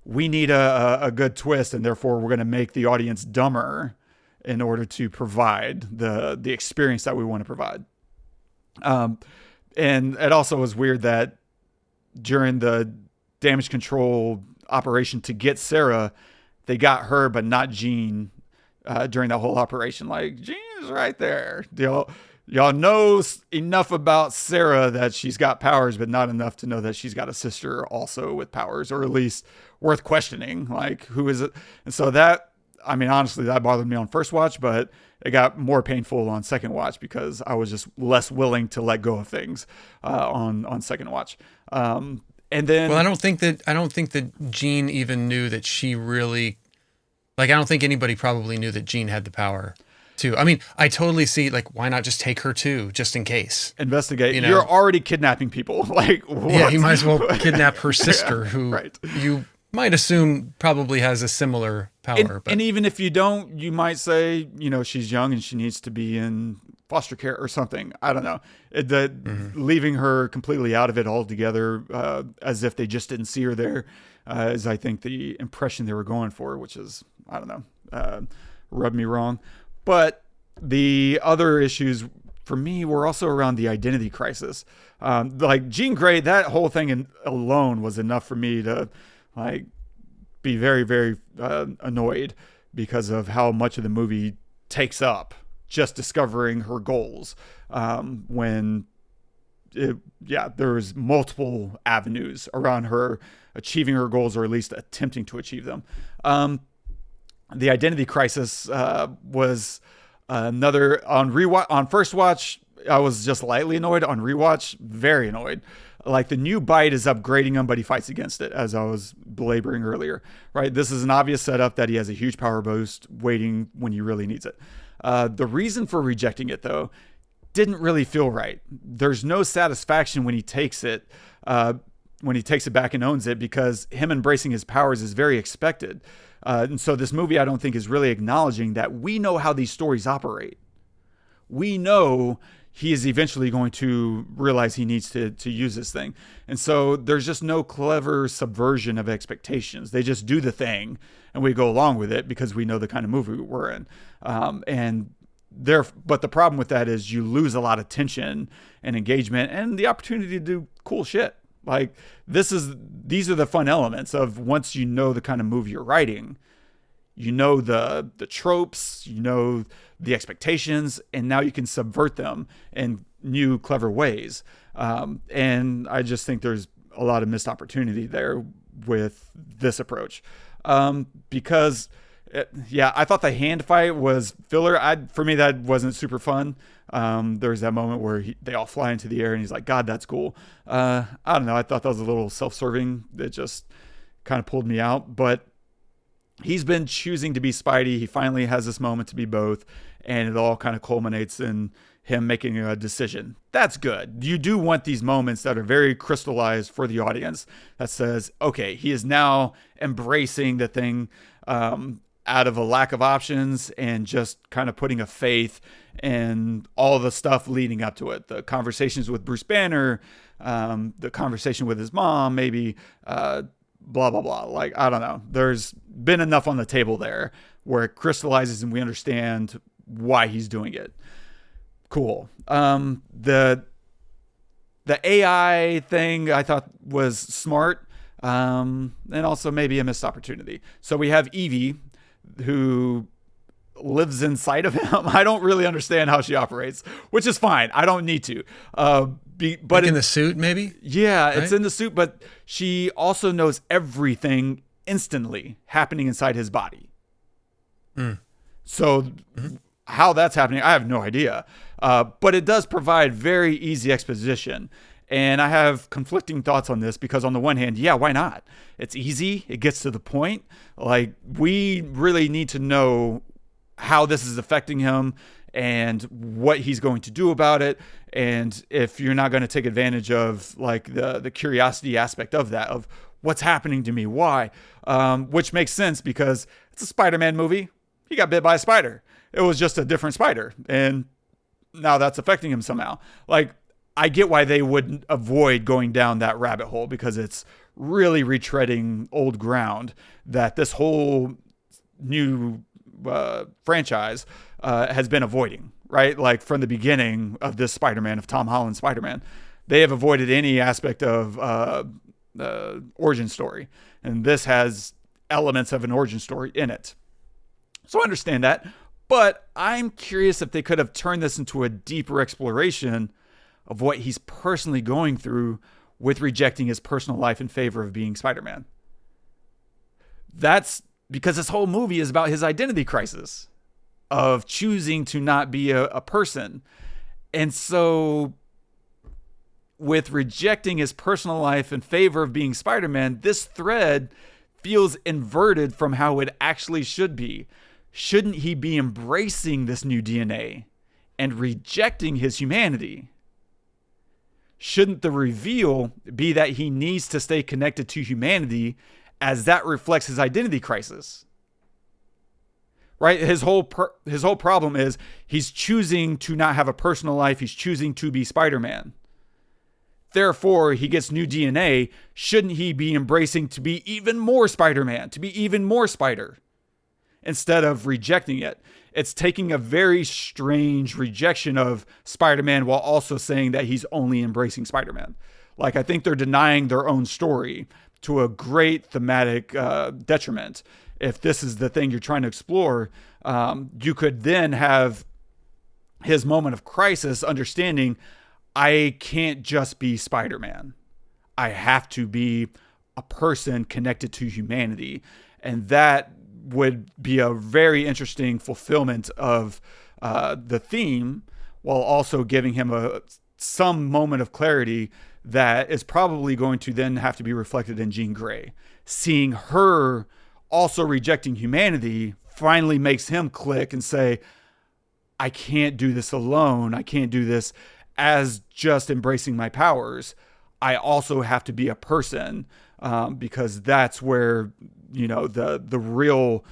we need a good twist, and therefore we're going to make the audience dumber in order to provide the experience that we want to provide. And it also was weird that during the damage control operation to get Sarah, they got her but not Jean during that whole operation. Jean is right there. Y'all know enough about Sarah that she's got powers, but not enough to know that she's got a sister also with powers, or at least worth questioning. Who is it? And so honestly, that bothered me on first watch, but it got more painful on second watch because I was just less willing to let go of things on second watch. And then, I don't think that Jean even knew that she really, I don't think anybody probably knew that Jean had the power too. I mean, I totally see, why not just take her too, just in case? Investigate. You're already kidnapping people. What? Yeah, you might as well kidnap her sister, yeah, who right. You might assume probably has a similar power. And even if you don't, you might say, she's young and she needs to be in foster care or something. I don't know. Leaving her completely out of it altogether, as if they just didn't see her there, is, I think, the impression they were going for, which is, I don't know, rubbed me wrong. But the other issues for me were also around the identity crisis. Jean Grey, that whole thing alone was enough for me to be very, very annoyed because of how much of the movie takes up just discovering her goals. When there was multiple avenues around her achieving her goals, or at least attempting to achieve them. The identity crisis was another on rewatch. On first watch, I was just lightly annoyed. On rewatch, very annoyed. The new bite is upgrading him, but he fights against it, as I was belaboring earlier. Right? This is an obvious setup that he has a huge power boost waiting when he really needs it. The reason for rejecting it, though, didn't really feel right. There's no satisfaction when he takes it. When he takes it back and owns it, because him embracing his powers is very expected. And so this movie, I don't think, is really acknowledging that we know how these stories operate. We know he is eventually going to realize he needs to use this thing. And so there's just no clever subversion of expectations. They just do the thing and we go along with it because we know the kind of movie we're in. But the problem with that is you lose a lot of tension and engagement and the opportunity to do cool shit. Like these are the fun elements of once you know the kind of movie you're writing, you know the tropes, you know the expectations, and now you can subvert them in new clever ways. And I just think there's a lot of missed opportunity there with this approach. Because I thought the hand fight was filler. For me, that wasn't super fun. There was that moment where they all fly into the air and he's like, God, that's cool. I don't know. I thought that was a little self-serving. It just kind of pulled me out, but he's been choosing to be Spidey. He finally has this moment to be both, and it all kind of culminates in him making a decision. That's good. You do want these moments that are very crystallized for the audience that says, okay, he is now embracing the thing out of a lack of options and just kind of putting a faith in all the stuff leading up to it. The conversations with Bruce Banner, the conversation with his mom, maybe blah, blah, blah. Like, I don't know. There's been enough on the table there where it crystallizes and we understand why he's doing it. Cool. The AI thing I thought was smart, and also maybe a missed opportunity. So we have Evie, who lives inside of him. I don't really understand how she operates, which is fine. I don't need to. But like in the suit, maybe? Yeah, right? It's in the suit, but she also knows everything instantly happening inside his body. So how that's happening, I have no idea. But it does provide very easy exposition. And I have conflicting thoughts on this because on the one hand, yeah, why not? It's easy. It gets to the point. Like, we really need to know how this is affecting him and what he's going to do about it. And if you're not going to take advantage of like the curiosity aspect of that, of what's happening to me, why, which makes sense because it's a Spider-Man movie. He got bit by a spider. It was just a different spider. And now that's affecting him somehow. Like, I get why they would avoid going down that rabbit hole because it's really retreading old ground that this whole new franchise has been avoiding, right? Like from the beginning of this Spider-Man, of Tom Holland Spider-Man, they have avoided any aspect of origin story. And this has elements of an origin story in it. So I understand that. But I'm curious if they could have turned this into a deeper exploration of what he's personally going through with rejecting his personal life in favor of being Spider-Man. That's because this whole movie is about his identity crisis of choosing to not be a person. And so with rejecting his personal life in favor of being Spider-Man, this thread feels inverted from how it actually should be. Shouldn't he be embracing this new DNA and rejecting his humanity? Shouldn't the reveal be that he needs to stay connected to humanity as that reflects his identity crisis? Right? His whole problem is he's choosing to not have a personal life. He's choosing to be Spider-Man. Therefore, he gets new DNA. Shouldn't he be embracing to be even more Spider-Man, to be even more Spider? Instead of rejecting it. It's taking a very strange rejection of Spider-Man while also saying that he's only embracing Spider-Man. Like, I think they're denying their own story to a great thematic detriment. If this is the thing you're trying to explore, you could then have his moment of crisis understanding, I can't just be Spider-Man. I have to be a person connected to humanity. And that would be a very interesting fulfillment of the theme while also giving him some moment of clarity that is probably going to then have to be reflected in Jean Grey. Seeing her also rejecting humanity finally makes him click and say, I can't do this alone. I can't do this as just embracing my powers. I also have to be a person because that's where, you know, the real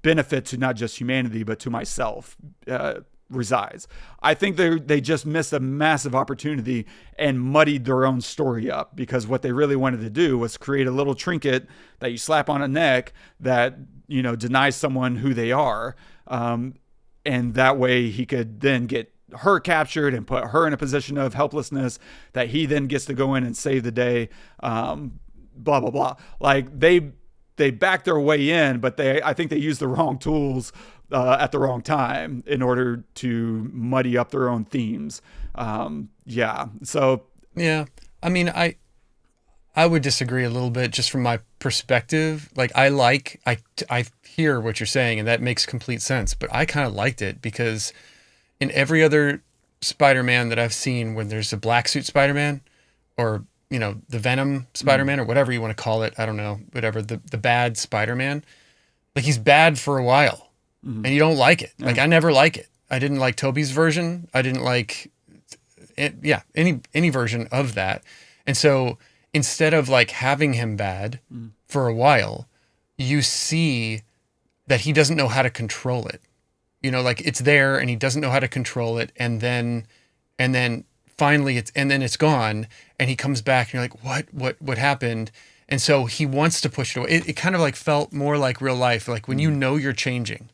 benefit to not just humanity, but to myself resides. I think they just missed a massive opportunity and muddied their own story up because what they really wanted to do was create a little trinket that you slap on a neck that, you know, denies someone who they are. And that way he could then get her captured and put her in a position of helplessness that he then gets to go in and save the day. Blah blah blah. Like they back their way in, but I think they use the wrong tools at the wrong time in order to muddy up their own themes. So yeah, I mean, I would disagree a little bit just from my perspective. Like I hear what you're saying and that makes complete sense, but I kind of liked it because in every other Spider-Man that I've seen, when there's a black suit Spider-Man or, you know, the Venom Spider-Man or whatever you want to call it, I don't know, whatever, the bad Spider-Man, like he's bad for a while and you don't like it. Like I never like it. I didn't like Tobey's version. I didn't like it. Yeah. Any version of that. And so instead of like having him bad for a while, you see that he doesn't know how to control it. You know, like it's there and he doesn't know how to control it. And then finally it's gone and he comes back and you're like, what happened? And so he wants to push it away. It kind of like felt more like real life. Like when you know you're changing,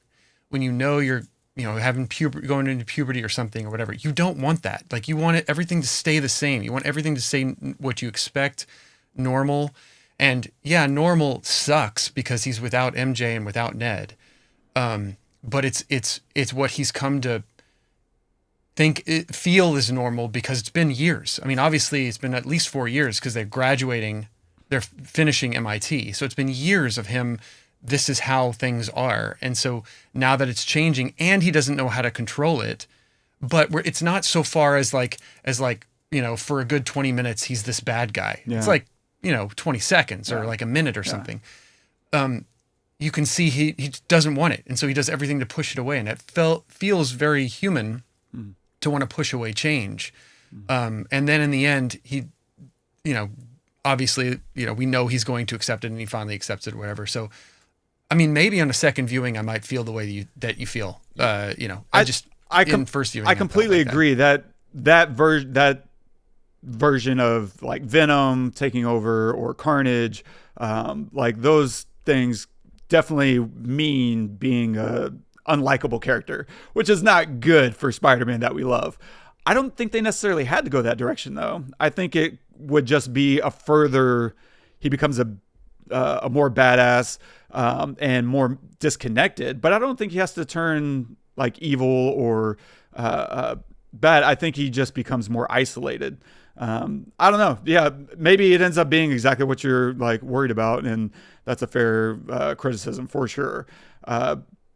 when you know you're, you know, having going into puberty or something or whatever, you don't want that. Like you want everything to stay the same. You want everything to stay what you expect, normal. And yeah, normal sucks because he's without MJ and without Ned. But it's what he's come to feel is normal because it's been years. I mean, obviously it's been at least 4 years because they're finishing MIT. So it's been years of him. This is how things are. And so now that it's changing and he doesn't know how to control it, but it's not so far as like, you know, for a good 20 minutes, he's this bad guy. Yeah. It's like, you know, 20 seconds or like a minute or something. You can see he doesn't want it. And so he does everything to push it away. And it feels very human to want to push away change. And then in the end, he, you know, obviously, you know, we know he's going to accept it and he finally accepts it or whatever. So, I mean, maybe on a second viewing, I might feel the way that you feel, you know, first viewing. I completely agree that version of like Venom taking over or Carnage, like those things definitely mean being a unlikable character, which is not good for Spider-Man that we love. I don't think they necessarily had to go that direction though. I think it would just be he becomes a more badass and more disconnected, but I don't think he has to turn like evil or bad. I think he just becomes more isolated. I don't know. Yeah, maybe it ends up being exactly what you're like worried about, and that's a fair criticism for sure.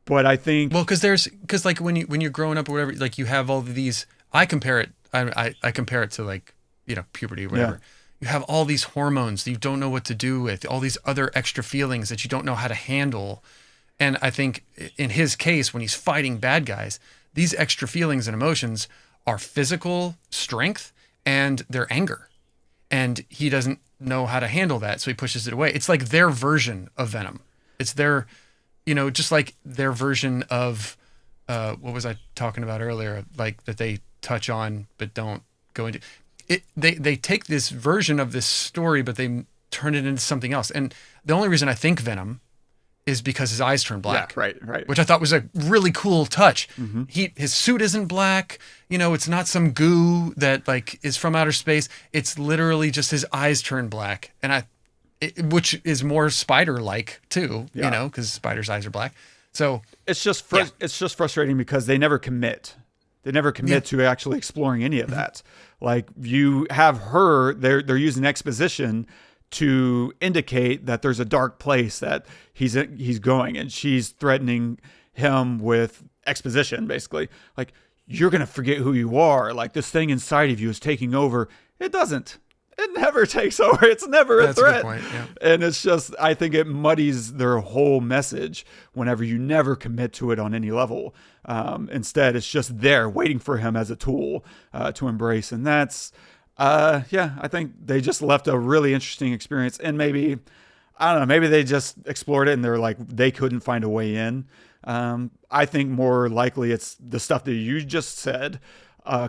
But I think because like when you're growing up or whatever, like you have all of these. I compare it to like, you know, puberty or whatever. Yeah. You have all these hormones that you don't know what to do with, all these other extra feelings that you don't know how to handle. And I think in his case, when he's fighting bad guys, these extra feelings and emotions are physical strength and their anger. And he doesn't know how to handle that, so he pushes it away. It's like their version of Venom. It's their, you know, just like their version of, what was I talking about earlier? Like that they touch on but don't go into. They take this version of this story, but they turn it into something else. And the only reason I think Venom is because his eyes turn black. Yeah, right. Which I thought was a really cool touch. Mm-hmm. His suit isn't black. You know, it's not some goo that like is from outer space. It's literally just his eyes turn black, and which is more spider-like too. Yeah. You know, because spider's eyes are black. So it's just it's just frustrating because they never commit. They never commit to actually exploring any of that. Like you have her, they're using exposition to indicate that there's a dark place that he's going, and she's threatening him with exposition, basically. Like, you're going to forget who you are. Like, this thing inside of you is taking over. It doesn't. It never takes over. It's never a threat. That's a good point, yeah. And it's just, I think it muddies their whole message whenever you never commit to it on any level. Instead, it's just there waiting for him as a tool to embrace. And that's, I think they just left a really interesting experience. And maybe, I don't know, maybe they just explored it and they're like, they couldn't find a way in. I think more likely it's the stuff that you just said,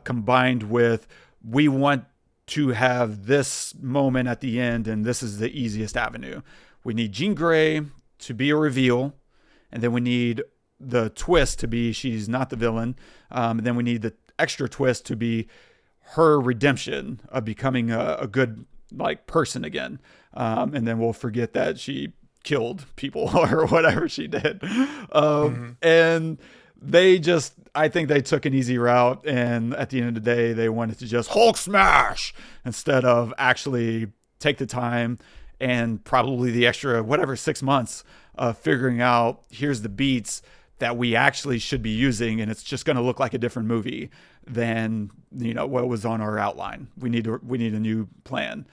combined with, we want to have this moment at the end, and this is the easiest avenue. We need Jean Grey to be a reveal, and then we need the twist to be she's not the villain. And then we need the extra twist to be her redemption of becoming a good like person again. And then we'll forget that she killed people or whatever she did. And I think they took an easy route. And at the end of the day, they wanted to just Hulk smash instead of actually take the time and probably the extra, 6 months of figuring out, here's the beats that we actually should be using. And it's just going to look like a different movie than, what was on our outline. We need a new plan.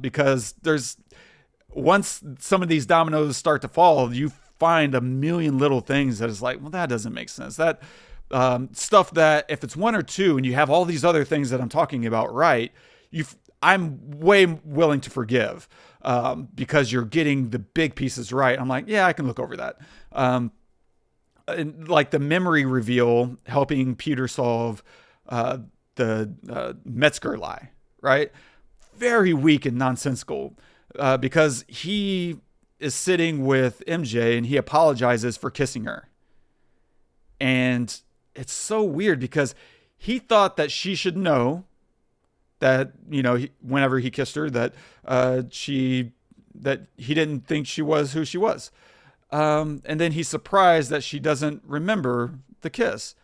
Because once some of these dominoes start to fall, you find a million little things that is like, well, that doesn't make sense. That stuff that if it's one or two and you have all these other things that I'm talking about, right, I'm way willing to forgive because you're getting the big pieces right. I'm like, yeah, I can look over that. And like the memory reveal helping Peter solve the Metzger lie, right? Very weak and nonsensical because he is sitting with MJ and he apologizes for kissing her. And it's so weird because he thought that she should know that, whenever he kissed her, that he didn't think she was who she was. And then he's surprised that she doesn't remember the kiss.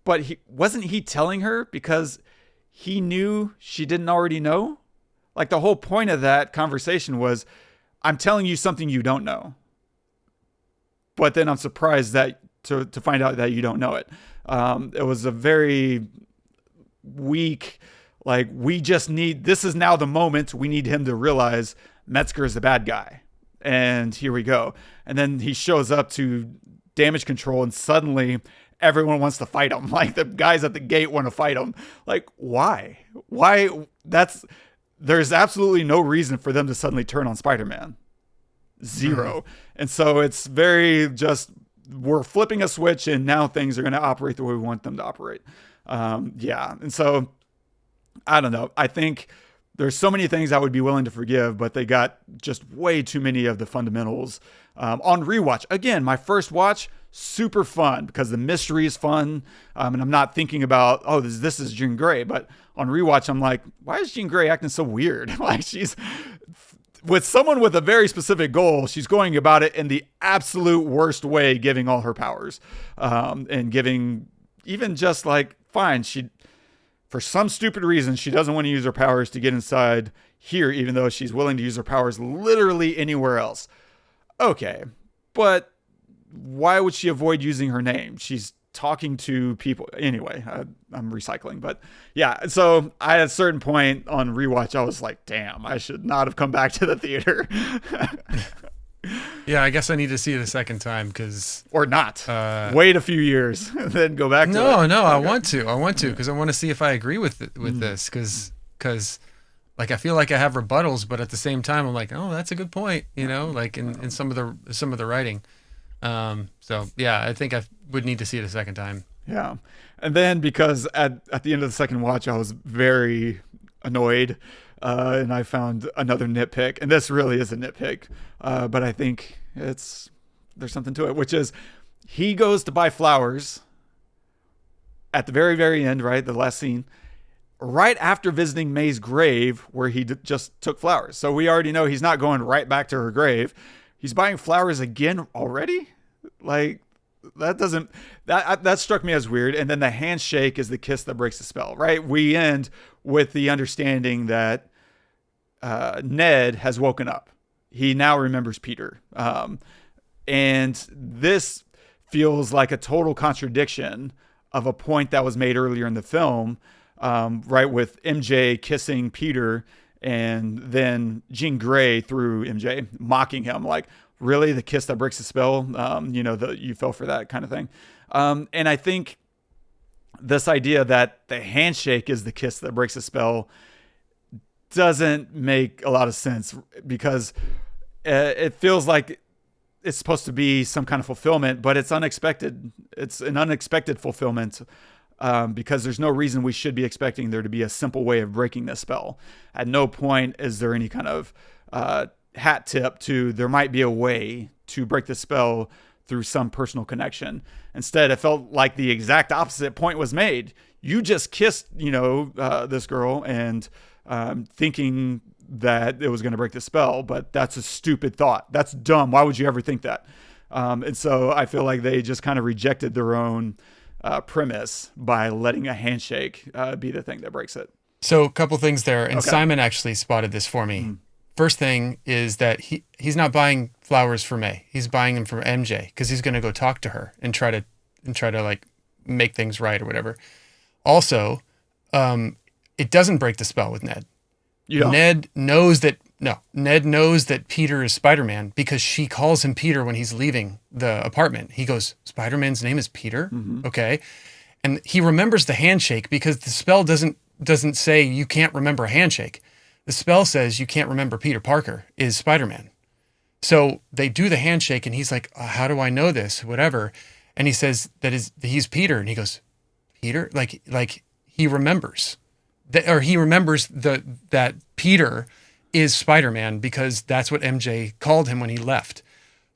But wasn't he telling her because he knew she didn't already know? Like the whole point of that conversation was, I'm telling you something you don't know. But then I'm surprised that to find out that you don't know it. It was a very weak, like, this is now the moment we need him to realize Metzger is the bad guy. And here we go. And then he shows up to damage control and suddenly everyone wants to fight him. Like the guys at the gate want to fight him. Like, why? There's absolutely no reason for them to suddenly turn on Spider-Man. Zero. And so it's very just, we're flipping a switch and now things are going to operate the way we want them to operate. And so I don't know. I think there's so many things I would be willing to forgive, but they got just way too many of the fundamentals. On rewatch, again, my first watch, super fun because the mystery is fun. And I'm not thinking about, this is Jean Grey. But on rewatch, I'm like, why is Jean Grey acting so weird? Like she's with someone with a very specific goal. She's going about it in the absolute worst way, giving all her powers and giving even just like, fine, for some stupid reason, she doesn't want to use her powers to get inside here, even though she's willing to use her powers literally anywhere else. Okay, but why would she avoid using her name? She's talking to people. Anyway, I'm recycling. But yeah, so at a certain point on rewatch, I was like, damn, I should not have come back to the theater. Yeah, I guess I need to see it a second time or not. Wait a few years and then go back to it. No, I want to because I want to see if I agree with this because like I feel like I have rebuttals, but at the same time I'm like, oh, that's a good point, like in some of the writing. So yeah, I think I would need to see it a second time. Yeah, and then because at the end of the second watch, I was very annoyed. And I found another nitpick, and this really is a nitpick, but I think there's something to it, which is he goes to buy flowers at the very, very end, right? The last scene, right after visiting May's grave where he just took flowers. So we already know he's not going right back to her grave. He's buying flowers again already? Like that struck me as weird. And then the handshake is the kiss that breaks the spell, right? We end with the understanding that Ned has woken up. He now remembers Peter. And this feels like a total contradiction of a point that was made earlier in the film, right? With MJ kissing Peter and then Jean Grey through MJ mocking him like, really, the kiss that breaks the spell? You fell for that kind of thing. And I think this idea that the handshake is the kiss that breaks the spell doesn't make a lot of sense because it feels like it's supposed to be some kind of fulfillment, but it's unexpected. It's an unexpected fulfillment because there's no reason we should be expecting there to be a simple way of breaking this spell. At no point is there any kind of hat tip to there might be a way to break the spell through some personal connection. Instead, it felt like the exact opposite point was made. You just kissed, this girl and thinking that it was going to break the spell, but that's a stupid thought. That's dumb. Why would you ever think that? And so I feel like they just kind of rejected their own premise by letting a handshake be the thing that breaks it. So a couple things there, and Okay. Simon actually spotted this for me. First thing is that he's not buying flowers for May. He's buying them for MJ because he's going to go talk to her and try to like make things right or whatever. Also, it doesn't break the spell with Ned. Ned knows that Peter is Spider-Man because she calls him Peter when he's leaving the apartment. He goes, Spider-Man's name is Peter? Okay. And he remembers the handshake because the spell doesn't say you can't remember a handshake. The spell says you can't remember Peter Parker is Spider-Man. So they do the handshake and he's like, how do I know this? Whatever. And he says that he's Peter. And he goes, Peter? Like he remembers. He remembers that Peter is Spider-Man because that's what MJ called him when he left.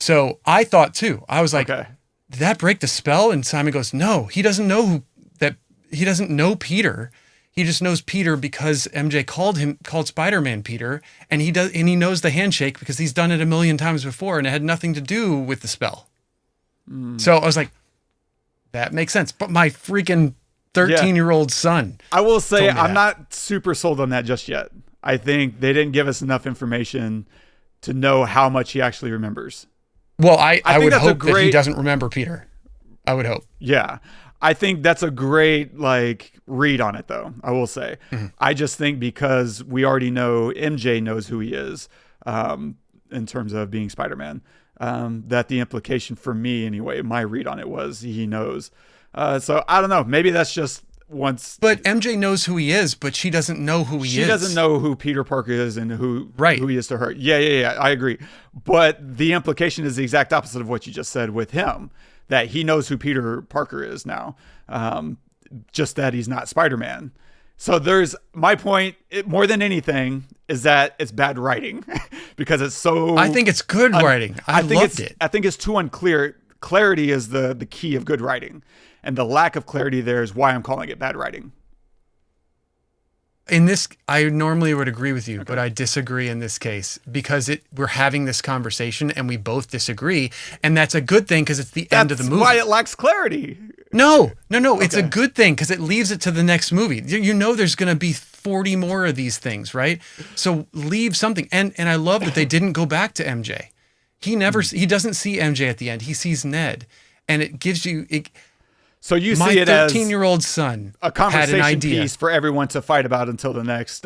So I thought too. I was like, Okay. Did that break the spell? And Simon goes, no, he doesn't know he doesn't know Peter. He just knows Peter because MJ called Spider-Man Peter, and he knows the handshake because he's done it a million times before, and it had nothing to do with the spell. So I was like, that makes sense. But my freaking 13-year-old son. I will say told me I'm that. not super sold on that just yet. I think they didn't give us enough information to know how much he actually remembers. Well, I think would that's a hope that he great- doesn't remember Peter. I would hope. Yeah. I think that's a great read on it though. I will say, I just think because we already know MJ knows who he is, in terms of being Spider-Man, that the implication for me anyway, my read on it was he knows. So I don't know. Maybe that's just once. But MJ knows who he is, but she doesn't know who he is. She doesn't know who Peter Parker is and who he is to her. Yeah. I agree. But the implication is the exact opposite of what you just said with him, that he knows who Peter Parker is now. Just that he's not Spider-Man. So my point, more than anything, is that it's bad writing because it's so. I think it's good writing. I loved it. I think it's too unclear. Clarity is the key of good writing. And the lack of clarity there is why I'm calling it bad writing. In this, I normally would agree with you, but I disagree in this case because we're having this conversation and we both disagree, and that's a good thing because it's the end of the movie. That's why it lacks clarity. No, it's a good thing because it leaves it to the next movie. You know, there's going to be 40 more of these things, right? So leave something, and I love that they didn't go back to MJ. He doesn't see MJ at the end. He sees Ned, and it gives you. So you My see it as 13-year-old son a had conversation an idea. piece for everyone to fight about until the next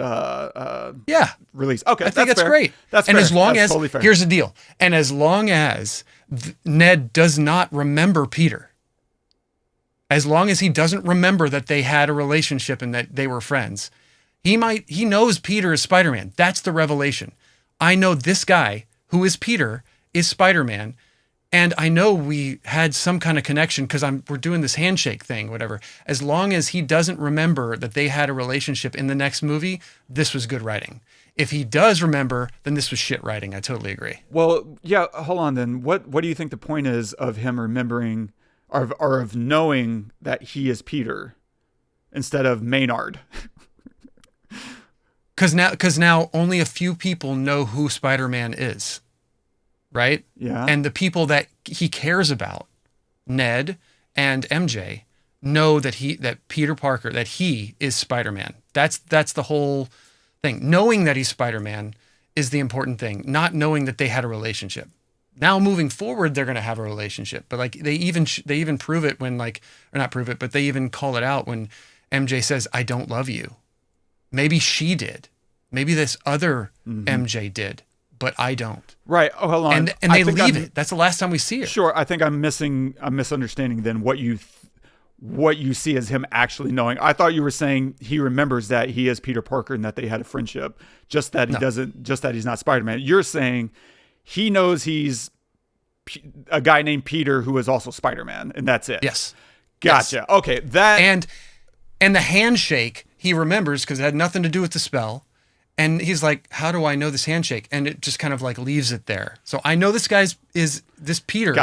release. Okay, I think that's fair. great. That's and fair. as long That's as totally fair. here's the deal, and as long as Ned does not remember Peter, as long as he doesn't remember that they had a relationship and that they were friends, he knows Peter is Spider-Man. That's the revelation. I know this guy who is Peter is Spider-Man. And I know we had some kind of connection because we're doing this handshake thing, whatever. As long as he doesn't remember that they had a relationship in the next movie, this was good writing. If he does remember, then this was shit writing. I totally agree. Well, yeah. Hold on. Then what do you think the point is of him remembering, or of knowing that he is Peter instead of Maynard? Because now only a few people know who Spider-Man is. Right? Yeah. And the people that he cares about, Ned and MJ, know that Peter Parker, that he is Spider-Man. That's the whole thing. Knowing that he's Spider-Man is the important thing, not knowing that they had a relationship. Now moving forward, they're going to have a relationship, but they even prove it when or not prove it, but they even call it out when MJ says, "I don't love you." Maybe she did. Maybe this other MJ did. But I don't. Right. Oh, hold on. And they leave it. That's the last time we see her. Sure. I think I'm misunderstanding then what you see as him actually knowing. I thought you were saying he remembers that he is Peter Parker and that they had a friendship, just that he's not Spider-Man. You're saying he knows he's a guy named Peter who is also Spider-Man, and that's it. Yes. Gotcha. Yes. Okay. That and the handshake he remembers because it had nothing to do with the spell. And he's like, how do I know this handshake? And it just kind of like leaves it there. So I know this this Peter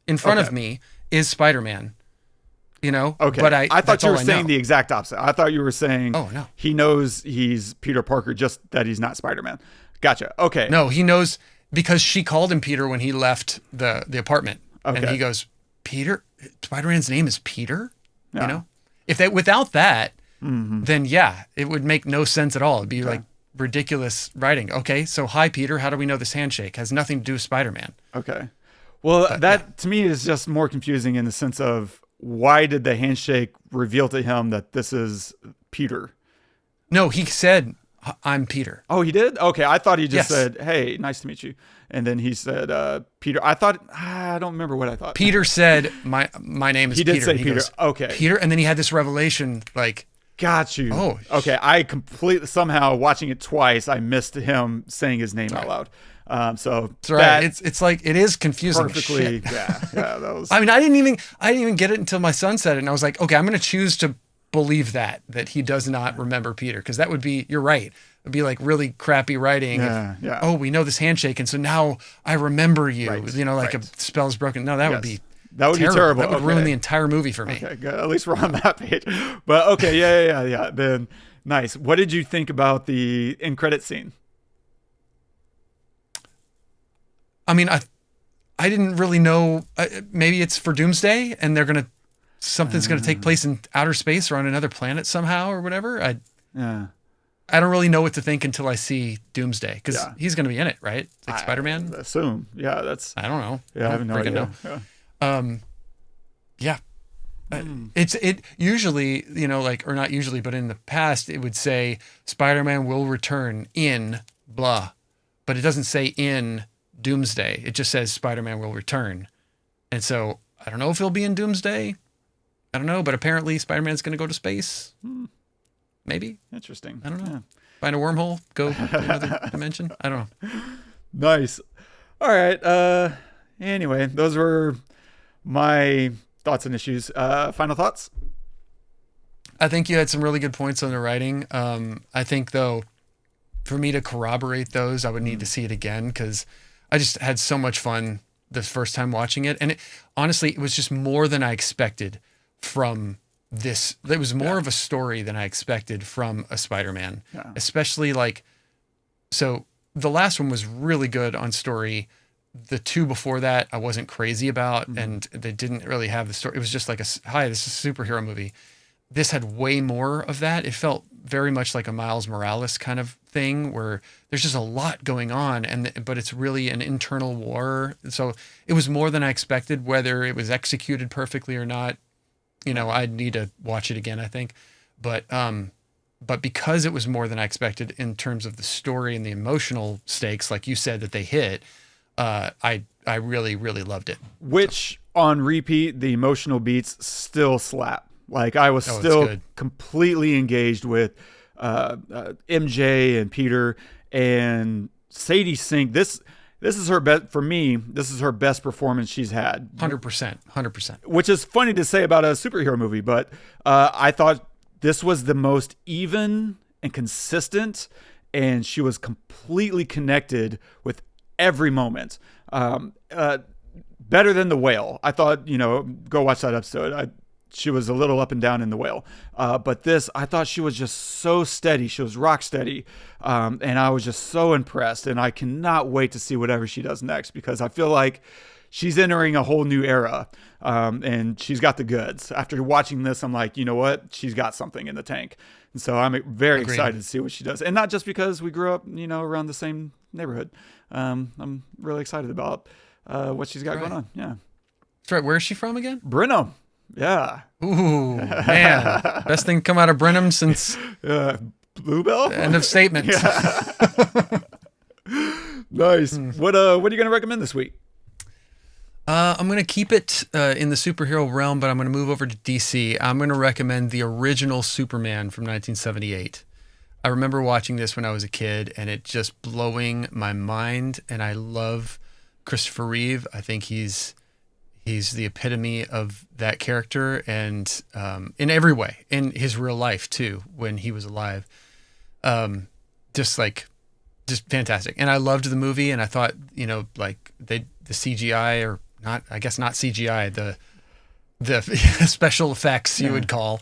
in front of me is Spider-Man, you know? Okay. But I thought you were saying the the exact opposite. I thought you were saying, oh, no. he knows he's Peter Parker, just that he's not Spider-Man. Gotcha. Okay. No, he knows because she called him Peter when he left the apartment. Okay. And he goes, Peter? Spider-Man's name is Peter? Yeah. You know? Without that, then yeah, it would make no sense at all. It'd be like ridiculous writing. Okay, so hi Peter, how do we know this handshake? Has nothing to do with Spider-Man. Okay. Well, to me is just more confusing in the sense of why did the handshake reveal to him that this is Peter? No, he said, I'm Peter. Oh, he did? Okay, I thought he just Yes. said, hey, nice to meet you. And then he said, Peter. I don't remember what I thought. Peter said, my name is Peter. He did say And Peter. goes, Okay. Peter, and then he had this revelation like, Got you. Oh. Okay. I completely, somehow watching it twice, I missed him saying his name out loud. So that's right. It's like, it is confusing. perfectly. Shit. Yeah. That was. I mean, I didn't even get it until my son said it, and I was like, okay, I'm going to choose to believe that he does not remember Peter, because that would be, you're right, it'd be like really crappy writing. Yeah. Oh, we know this handshake, and so now I remember you. Right, you know, like a spell is broken. No, that would be terrible. That would ruin the entire movie for me. Okay, good. At least we're on that page. But okay, yeah. Then nice. What did you think about the end credit scene? I mean, I didn't really know. Maybe it's for Doomsday, and something's gonna take place in outer space or on another planet somehow or whatever. I don't really know what to think until I see Doomsday, because he's gonna be in it, right? It's like Spider-Man. I assume. Yeah, that's. I don't know. Yeah, I have no idea. It usually, you know, like, or not usually, but in the past, it would say Spider-Man will return in blah, but it doesn't say in Doomsday. It just says Spider-Man will return. And so I don't know if he'll be in Doomsday. I don't know, but apparently Spider-Man's going to go to space. Maybe. Interesting. I don't know. Find a wormhole, go to another dimension. I don't know. Nice. All right. Anyway, those were my thoughts and issues. Final thoughts? I think you had some really good points on the writing. I think, though, for me to corroborate those, I would need to see it again, because I just had so much fun the first time watching it. And honestly, it was just more than I expected from this. It was more of a story than I expected from a Spider-Man, especially so the last one was really good on story. The two before that, I wasn't crazy about, and they didn't really have the story. It was just like hi, this is a superhero movie. This had way more of that. It felt very much like a Miles Morales kind of thing, where there's just a lot going on, but it's really an internal war. So it was more than I expected. Whether it was executed perfectly or not, you know, I'd need to watch it again, I think. But because it was more than I expected in terms of the story and the emotional stakes, like you said, that they hit, I really, really loved it. Which on repeat, the emotional beats still slap. Like I was still completely engaged with MJ and Peter and Sadie Sink. This is her best for me. This is her best performance she's had. 100%. Which is funny to say about a superhero movie, but I thought this was the most even and consistent, and she was completely connected with every moment. Better than The Whale. I thought, go watch that episode. She was a little up and down in The Whale. But this, I thought she was just so steady. She was rock steady. And I was just so impressed. And I cannot wait to see whatever she does next, because I feel like she's entering a whole new era. And she's got the goods. After watching this, I'm like, you know what? She's got something in the tank. And so I'm very excited to see what she does. And not just because we grew up, around the same neighborhood. I'm really excited about what she's got going on. Yeah. That's right. Where is she from again? Brenham. Yeah. Ooh, man. Best thing come out of Brenham since Bluebell? End of statement. Nice. What are you going to recommend this week? I'm going to keep it in the superhero realm, but I'm going to move over to DC. I'm going to recommend the original Superman from 1978. I remember watching this when I was a kid, and it just blowing my mind. And I love Christopher Reeve. I think he's the epitome of that character, and in every way, in his real life too, when he was alive. just fantastic. And I loved the movie, and I thought, like the CGI, or not, I guess not CGI, the special effects you would call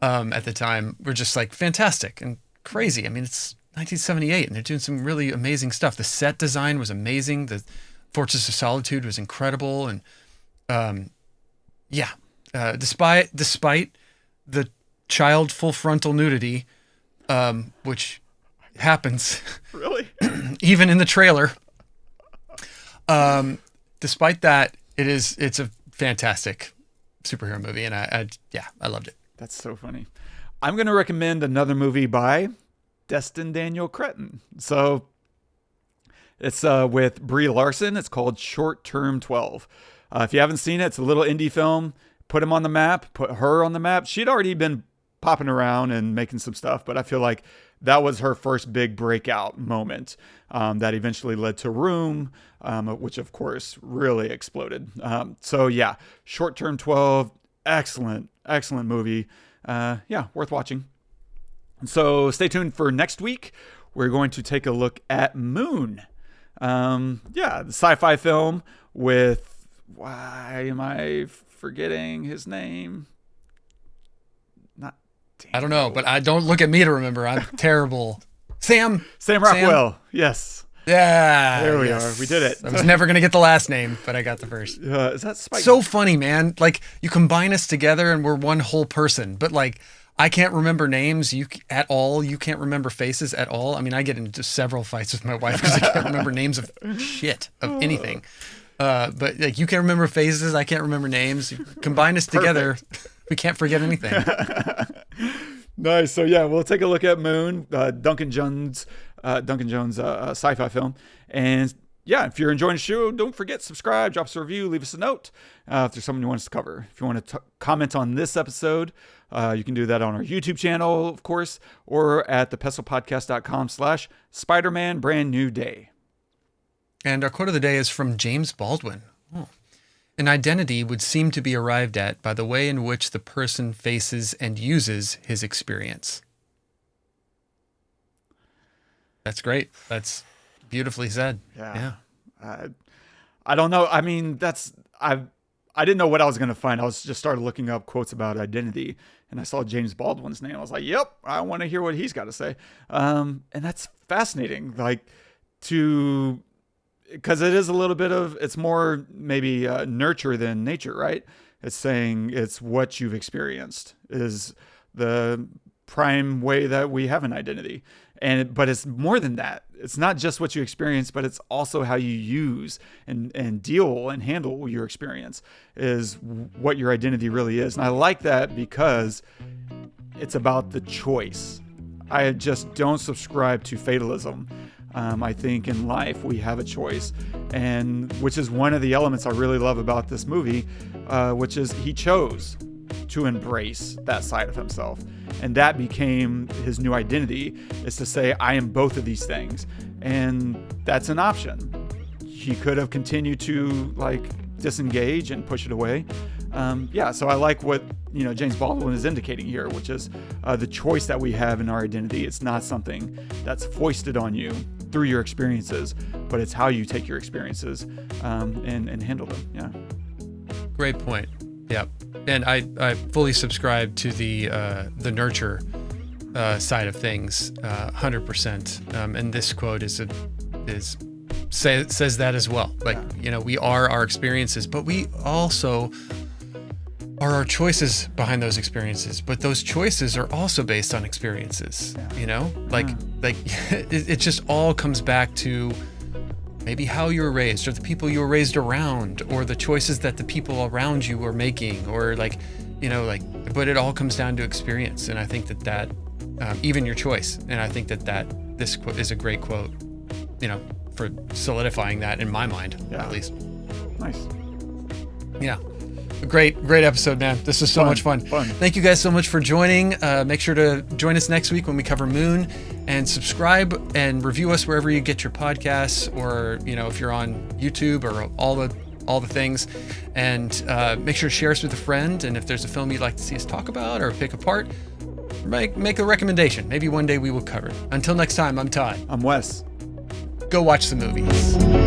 at the time were just like fantastic and crazy. I mean, it's 1978 and they're doing some really amazing stuff. The set design was amazing. The Fortress of Solitude was incredible. And despite the child full frontal nudity, which happens Really? even in the trailer, despite that, it's a fantastic superhero movie, and I loved it. That's so funny. I'm going to recommend another movie by Destin Daniel Cretton. So it's with Brie Larson. It's called Short Term 12. If you haven't seen it, it's a little indie film. Put him on the map, put her on the map. She'd already been popping around and making some stuff, but I feel like that was her first big breakout moment that eventually led to Room, which of course really exploded. Short Term 12, excellent movie. Worth watching. So stay tuned for next week. We're going to take a look at Moon. The sci-fi film with, why am I forgetting his name? I don't know, but I don't look at me to remember. I'm terrible. Sam Rockwell. Yes. Yeah. There we are. We did it. I was never going to get the last name, but I got the first. Is that Spike? So funny, man. Like, you combine us together and we're one whole person, but like, I can't remember names at all. You can't remember faces at all. I mean, I get into several fights with my wife because I can't remember names of shit, of anything. But like, you can't remember faces. I can't remember names. You combine us together. We can't forget anything. Nice. So we'll take a look at Moon, Duncan Jones sci-fi film. And if you're enjoying the show, don't forget, subscribe, drop us a review, leave us a note if there's something you want us to cover. If you want to comment on this episode, you can do that on our YouTube channel, of course, or at thepestlepodcast.com/Spider-Man Brand New Day. And our quote of the day is from James Baldwin. An identity would seem to be arrived at by the way in which the person faces and uses his experience. That's great. That's beautifully said. Yeah. I don't know. I mean, I didn't know what I was going to find. I was just started looking up quotes about identity, and I saw James Baldwin's name. I was like, yep, I want to hear what he's got to say. And that's fascinating. Because it is a little bit of, it's more maybe nurture than nature, right? It's saying it's what you've experienced is the prime way that we have an identity. But it's more than that. It's not just what you experience, but it's also how you use and deal and handle your experience is what your identity really is. And I like that because it's about the choice. I just don't subscribe to fatalism. I think in life we have a choice, and which is one of the elements I really love about this movie, which is he chose to embrace that side of himself. And that became his new identity, is to say, I am both of these things. And that's an option. He could have continued to disengage and push it away. So I like what James Baldwin is indicating here, which is the choice that we have in our identity. It's not something that's foisted on you through your experiences, but it's how you take your experiences and handle them. Yeah. Great point. Yeah. And I fully subscribe to the nurture side of things, 100%. And this quote says that as well. We are our experiences, but we also are our choices behind those experiences. But those choices are also based on experiences. It just all comes back to maybe how you were raised, or the people you were raised around, or the choices that the people around you were making, or but it all comes down to experience. And I think that even your choice. And I think that this quote is a great quote, for solidifying that in my mind, at least. Nice. Yeah. Great episode, man. This was so much fun. Thank you guys so much for joining. Make sure to join us next week when we cover Moon, and subscribe and review us wherever you get your podcasts, or if you're on YouTube, or all the things. And make sure to share us with a friend. And if there's a film you'd like to see us talk about or pick apart, make a recommendation. Maybe one day we will cover it. Until next time, I'm Todd. I'm Wes. Go watch the movies.